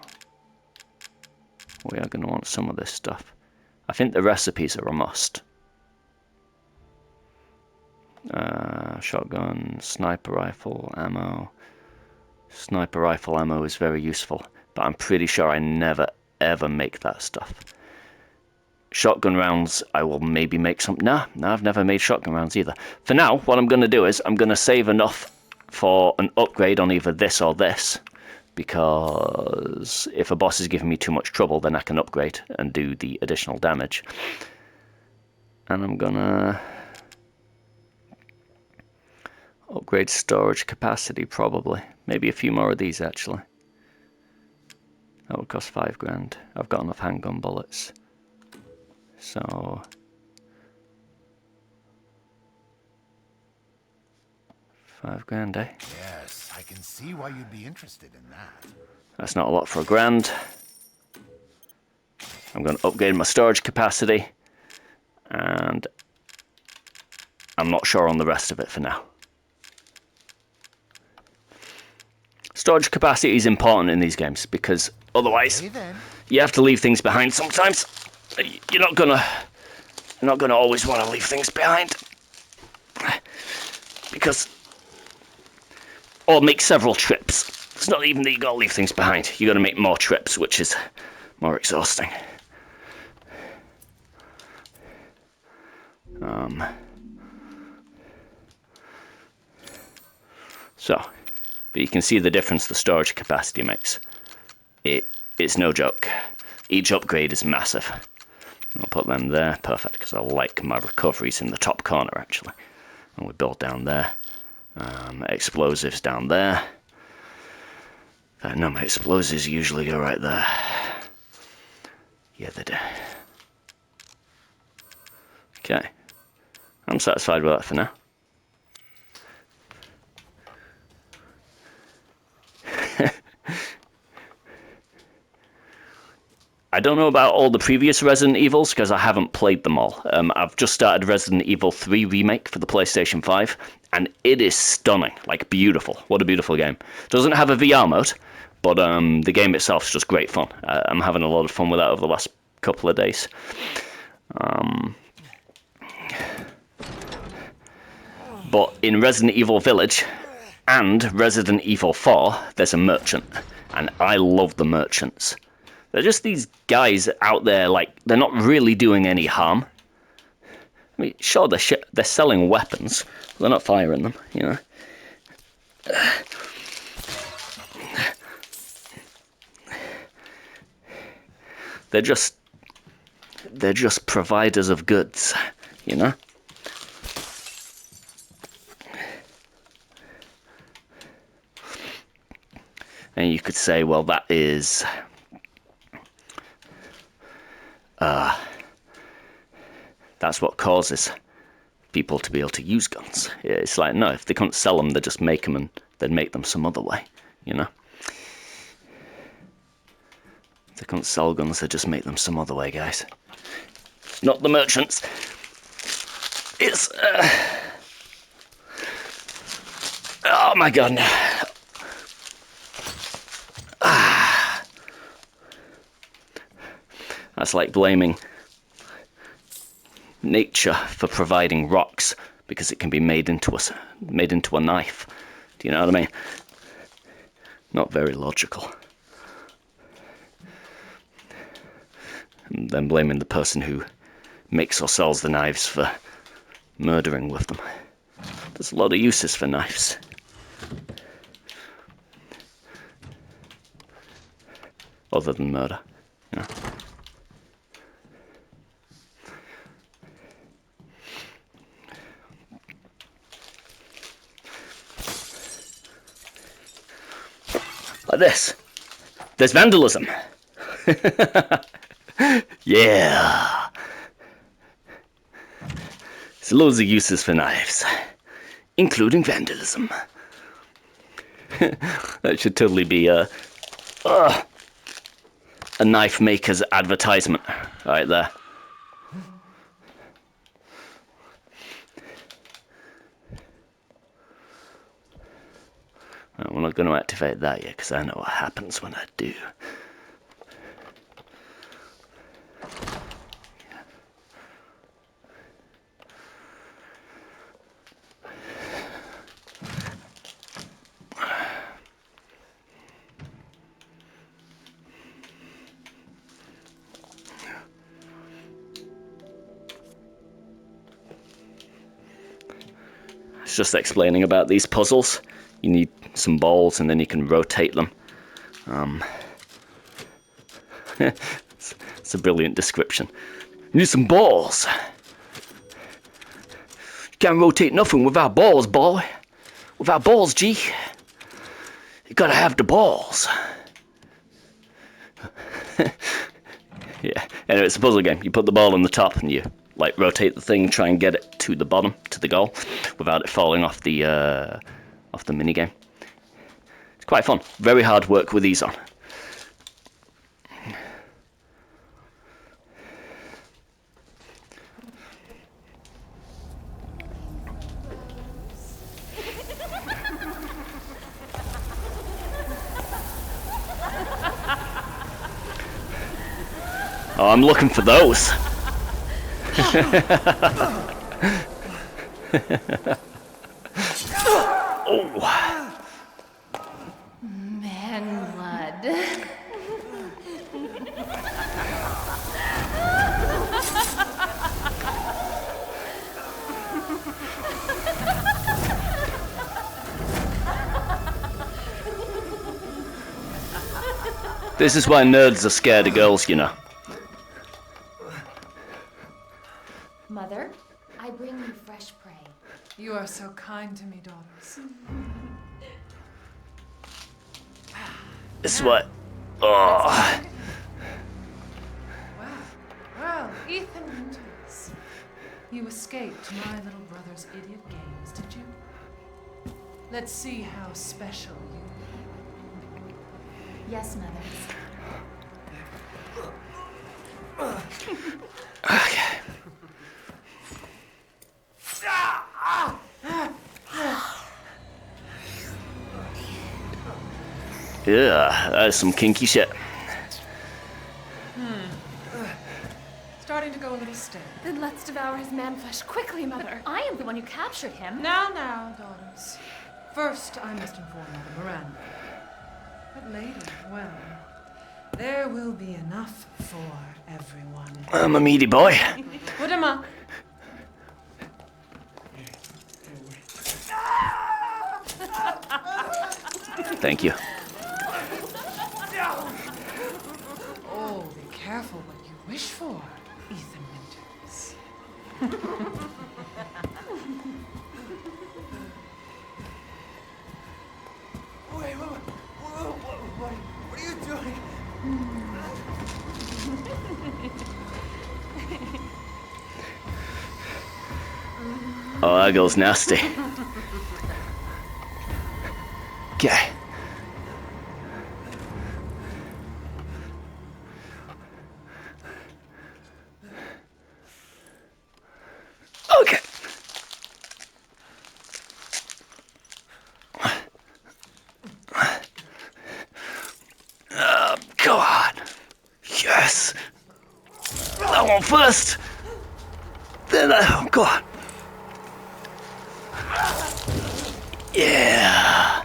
we are going to want some of this stuff. I think the recipes are a must. Shotgun, sniper rifle ammo. Sniper rifle ammo is very useful, but I'm pretty sure I never ever make that stuff. Shotgun rounds, I will maybe make some. No, I've never made shotgun rounds either. For now, what I'm going to do is I'm going to save enough for an upgrade on either this or this, because if a boss is giving me too much trouble, then I can upgrade and do the additional damage. And I'm going to upgrade storage capacity, probably. Maybe a few more of these, actually. That would cost 5 grand. I've got enough handgun bullets. So... 5 grand, eh? Yes, I can see why you'd be interested in that. That's not a lot for a grand. I'm going to upgrade my storage capacity. And I'm not sure on the rest of it for now. Storage capacity is important in these games, because otherwise you have to leave things behind sometimes. You're not gonna always want to leave things behind, because, or make several trips. It's not even that you gotta leave things behind. You gotta make more trips, which is more exhausting. But you can see the difference the storage capacity makes. It's no joke. Each upgrade is massive. I'll put them there, perfect, because I like my recoveries in the top corner actually. And we build down there. Explosives down there. No, my explosives usually go right there. Yeah, they do. Okay. I'm satisfied with that for now. I don't know about all the previous Resident Evils because I haven't played them all. I've just started Resident Evil 3 Remake for the PlayStation 5, and it is stunning, like beautiful. What a beautiful game. Doesn't have a VR mode, but the game itself is just great fun. I'm having a lot of fun with that over the last couple of days. But in Resident Evil Village and Resident Evil 4, there's a merchant, and I love the merchants. They're just these guys out there, like, they're not really doing any harm. I mean, sure, they're selling weapons, but they're not firing them, you know. They're just providers of goods, you know. And you could say, well, that is that's what causes people to be able to use guns. It's like, no, if they couldn't sell them, they'd just make them and they'd make them some other way, you know? If they couldn't sell guns, they'd just make them some other way, guys. Not the merchants. It's... oh my god, no. That's like blaming nature for providing rocks because it can be made into a knife. Do you know what I mean? Not very logical. And then blaming the person who makes or sells the knives for murdering with them. There's a lot of uses for knives. Other than murder, you know. Like this. There's vandalism. Yeah. There's loads of uses for knives, including vandalism. That should totally be a knife maker's advertisement right there. We're not going to activate that yet because I know what happens when I do. It's just explaining about these puzzles. You need some balls and then you can rotate them. It's a brilliant description. You need some balls. You can't rotate nothing without balls, boy. Without balls, G. You gotta have the balls. Yeah, anyway, it's a puzzle game. You put the ball on the top and you like rotate the thing, try and get it to the bottom, to the goal, without it falling off the minigame. It's quite fun. Very hard work with these on. Oh, I'm looking for those. Oh. Man blood. This is why nerds are scared of girls, you know. Mother, I bring you fresh prey. You are so kind to me, daughters. This is what. Oh. Well, Ethan Winters. You escaped my little brother's idiot games, did you? Let's see how special you are. Yes, Mother. Okay. Yeah, that's some kinky shit. Starting to go a little stale. Then let's devour his man flesh quickly, Mother. I am the one who captured him. Now, daughters. First, I must inform Mother Miranda. But later, well, there will be enough for everyone. I'm a meaty boy. Put him up. Thank you. Oh, be careful what you wish for, Ethan Winters. Wait, what are you doing? Oh, that girl's nasty. Okay. Okay. Go on. Yes. That one first. Then that one. Go on. Yeah.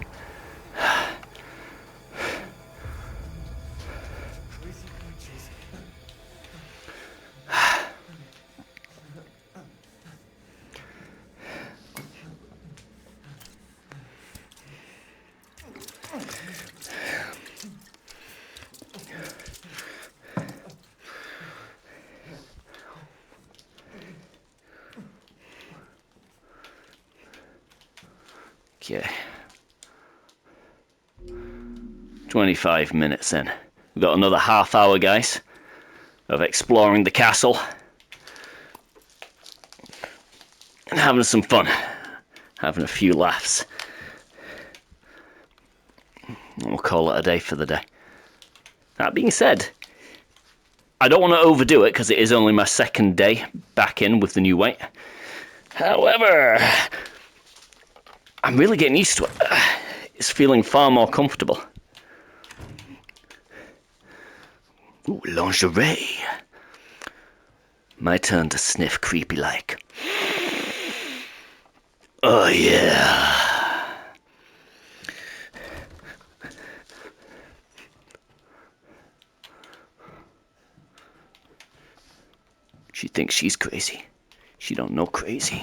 Okay. 25 minutes in. We've got another half hour, guys, of exploring the castle and having some fun, having a few laughs. And we'll call it a day for the day. That being said, I don't want to overdo it because it is only my second day back in with the new weight. However, I'm really getting used to it. It's feeling far more comfortable. Ooh, lingerie. My turn to sniff creepy like. Oh yeah. She thinks she's crazy. She don't know crazy.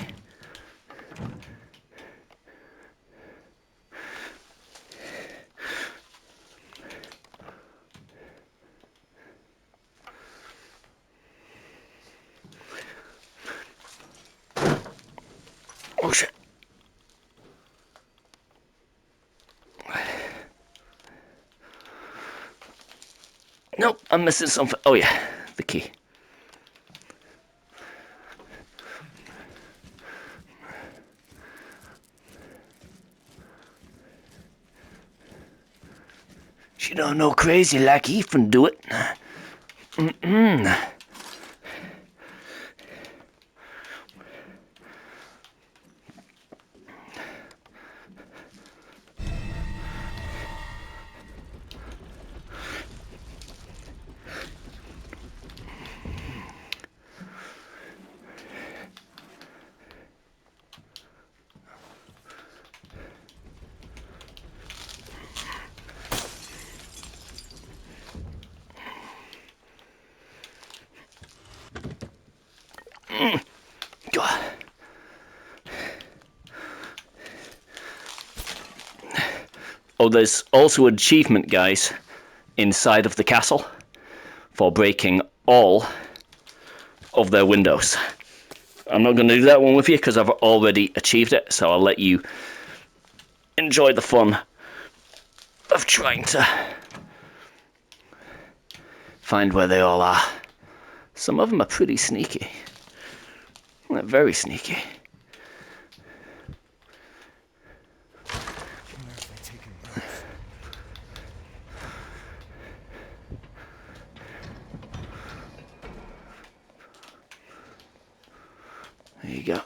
Oh shit. Nope, I'm missing something. Oh yeah, the key. She don't know crazy like Ethan do it. Mm-mm. God. Oh, there's also an achievement, guys, inside of the castle for breaking all of their windows. I'm not going to do that one with you because I've already achieved it, so I'll let you enjoy the fun of trying to find where they all are. Some of them are pretty sneaky. They're very sneaky. There you go.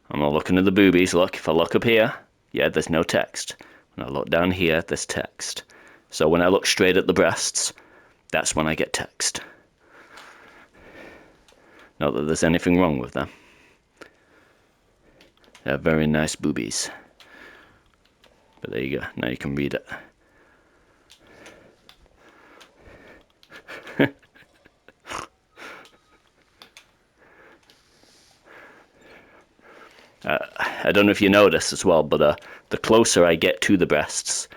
I'm not looking at the boobies. Look, if I look up here, yeah, there's no text. When I look down here, there's text. So when I look straight at the breasts, that's when I get text. Not that there's anything wrong with them. They're very nice boobies. But there you go, now you can read it. I don't know if you notice as well, but the closer I get to the breasts,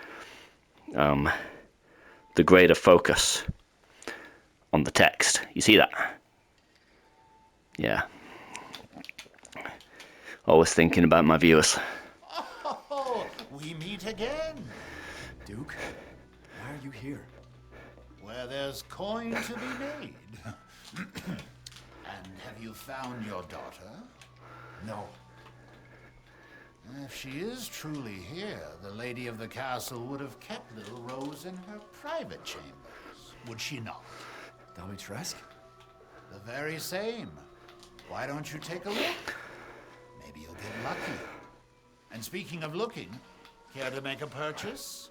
the greater focus on the text. You see that? Yeah. Always thinking about my viewers. Oh, we meet again. Duke, why are you here? Where there's coin to be made. And have you found your daughter? No. If she is truly here, the lady of the castle would have kept little Rose in her private chambers, would she not? Dimitrescu? The very same. Why don't you take a look? Maybe you'll get lucky. And speaking of looking, care to make a purchase?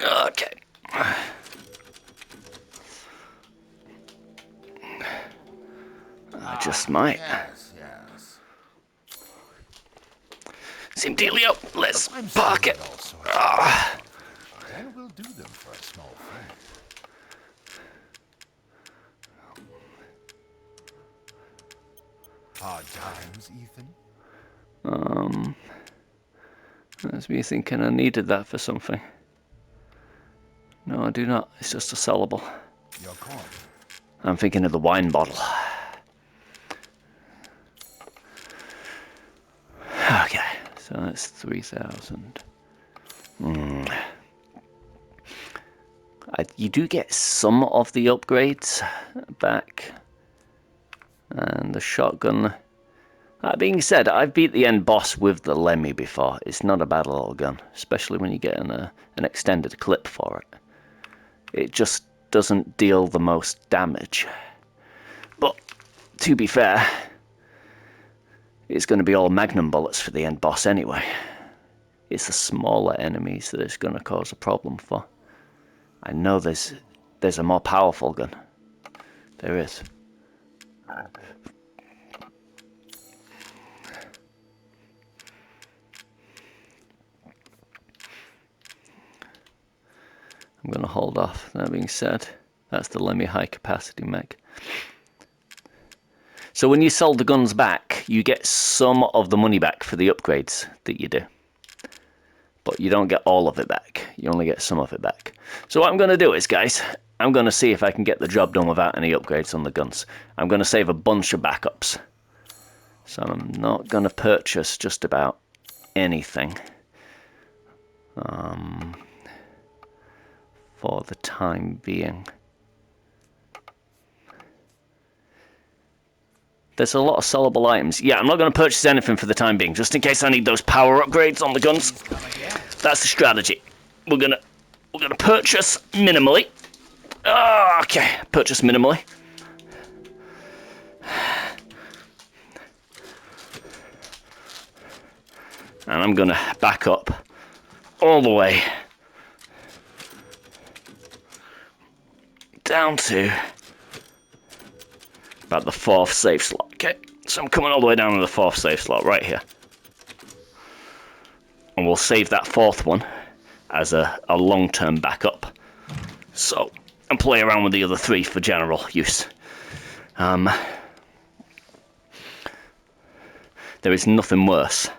Okay. I just might. Yes, yes. Sim Delio, let's park it. And we'll do them for a small fee. Hard times, Ethan. That's me thinking I needed that for something. No, I do not. It's just a sellable. Your coin. I'm thinking of the wine bottle. Okay, so that's 3,000. You do get some of the upgrades back. And the shotgun. That being said, I've beat the end boss with the Lemmy before. It's not a bad little gun, especially when you get an extended clip for it. It just doesn't deal the most damage. But, to be fair, it's going to be all magnum bullets for the end boss anyway. It's the smaller enemies that it's going to cause a problem for. I know there's a more powerful gun. There is. I'm going to hold off. That being said, that's the Lemmy high capacity mech. So when you sell the guns back, you get some of the money back for the upgrades that you do. But you don't get all of it back. You only get some of it back. So what I'm going to do is, guys, I'm going to see if I can get the job done without any upgrades on the guns. I'm going to save a bunch of backups. So I'm not going to purchase just about anything. For the time being. There's a lot of sellable items. Yeah, I'm not going to purchase anything for the time being, just in case I need those power upgrades on the guns. That's the strategy. We're gonna purchase minimally. Okay, purchase minimally. And I'm gonna back up all the way down to about the 4th save slot. Okay, so I'm coming all the way down to the 4th save slot right here. And we'll save that 4th one as a long-term backup. So, and play around with the other 3 for general use. There is nothing worse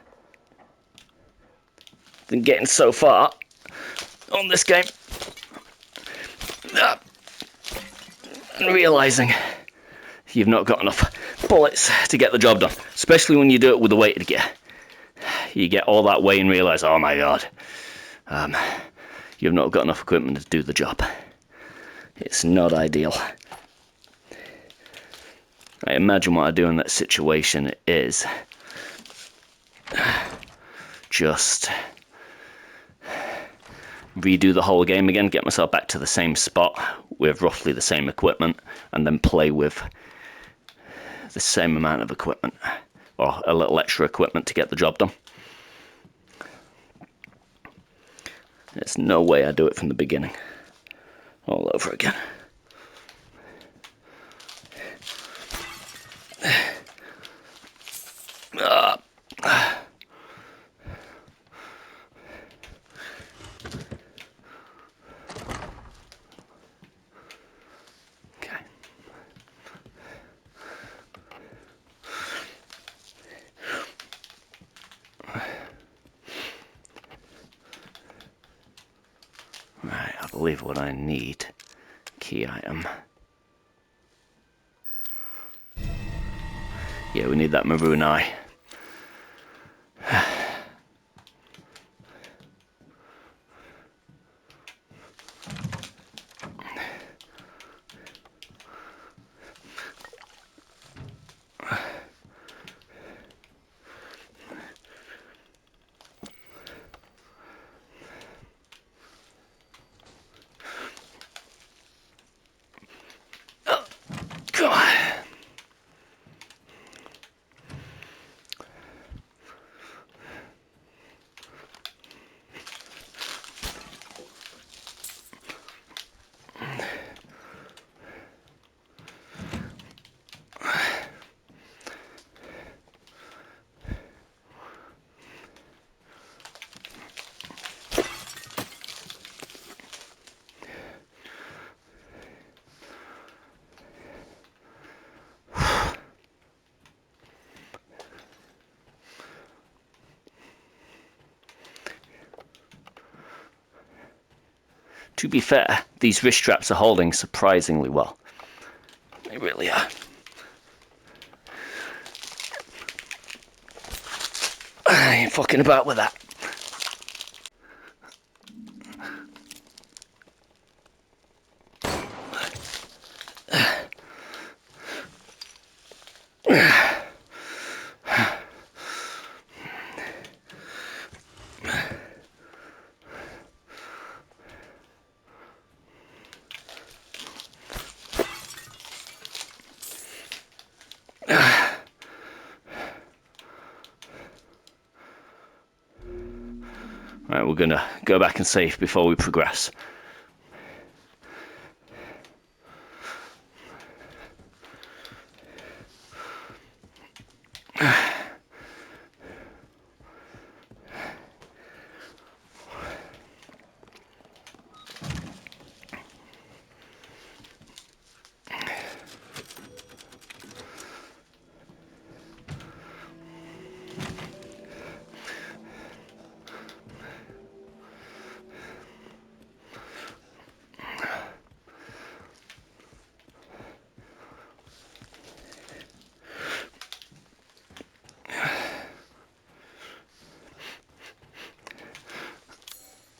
than getting so far on this game and realising you've not got enough bullets to get the job done, especially when you do it with the weighted gear. You get all that way and realise, oh my god, you've not got enough equipment to do the job. It's not ideal. I imagine what I do in that situation is just redo the whole game again, get myself back to the same spot with roughly the same equipment, and then play with the same amount of equipment, or a little extra equipment to get the job done. There's no way I do it from the beginning, all over again. Right, I believe what I need. Key item. Yeah, we need that maroon eye. To be fair, these wrist straps are holding surprisingly well. They really are. I ain't fucking about with that. Right, we're gonna go back and save before we progress.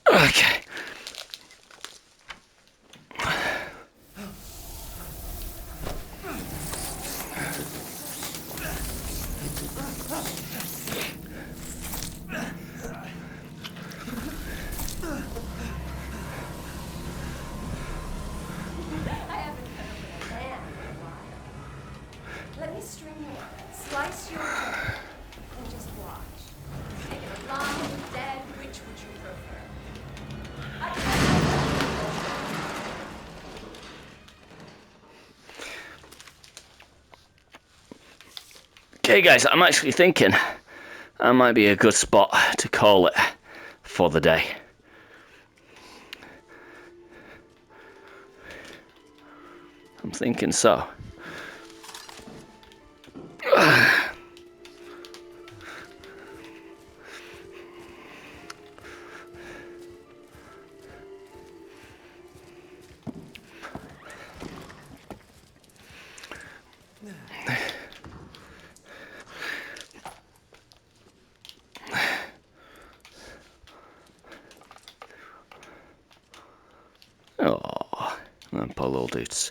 Okay. Let me string you up, slice your throat, and just watch. Take it alive, dead, which would you prefer? Okay guys, I'm actually thinking that might be a good spot to call it for the day. I'm thinking so. Oh, them poor little dudes.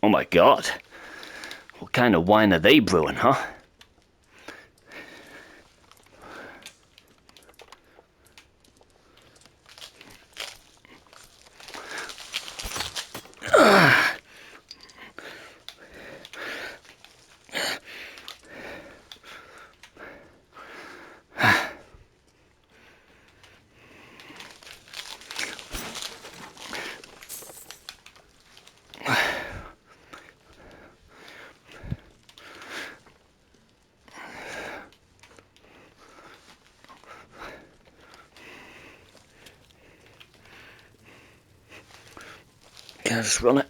Oh my god, What kind of wine are they brewing, huh? Can I just run it?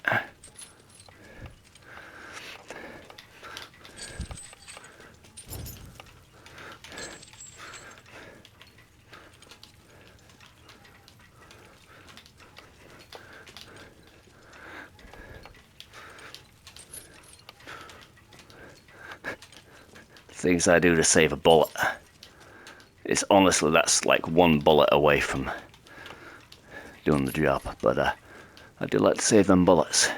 Things I do to save a bullet. It's honestly, that's like one bullet away from doing the job, but I do like to save them bullets.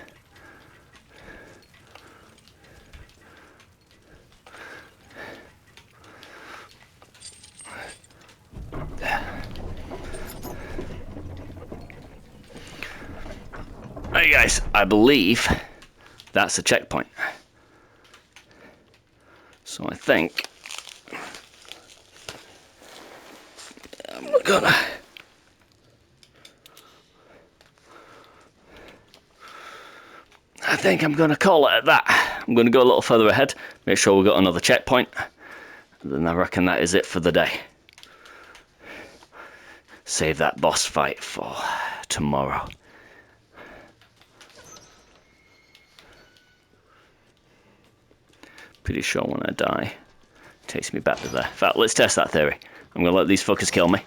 Hey guys, I believe that's a checkpoint. So I think I'm gonna call it at that. I'm gonna go a little further ahead, make sure we've got another checkpoint, and then I reckon that is it for the day. Save that boss fight for tomorrow. Pretty sure when I die, it takes me back to there. In fact, let's test that theory. I'm gonna let these fuckers kill me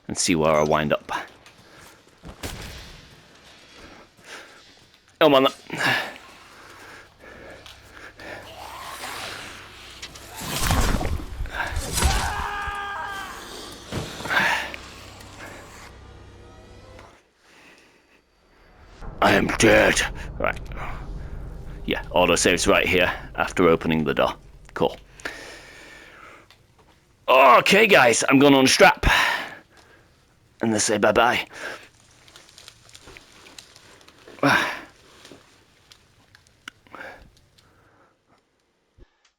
and see where I wind up. Come on. I am dead. Right. Yeah, autosave's right here after opening the door. Cool. Okay, guys, I'm going to unstrap and then say bye-bye.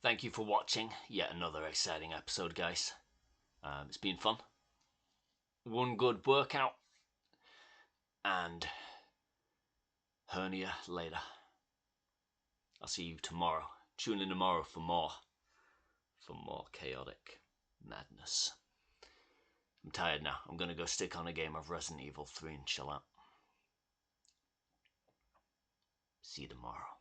Thank you for watching yet another exciting episode, guys. It's been fun. One good workout and hernia later. I'll see you tomorrow. Tune in tomorrow for more chaotic madness. I'm tired now. I'm gonna go stick on a game of Resident Evil 3 and chill out. See you tomorrow.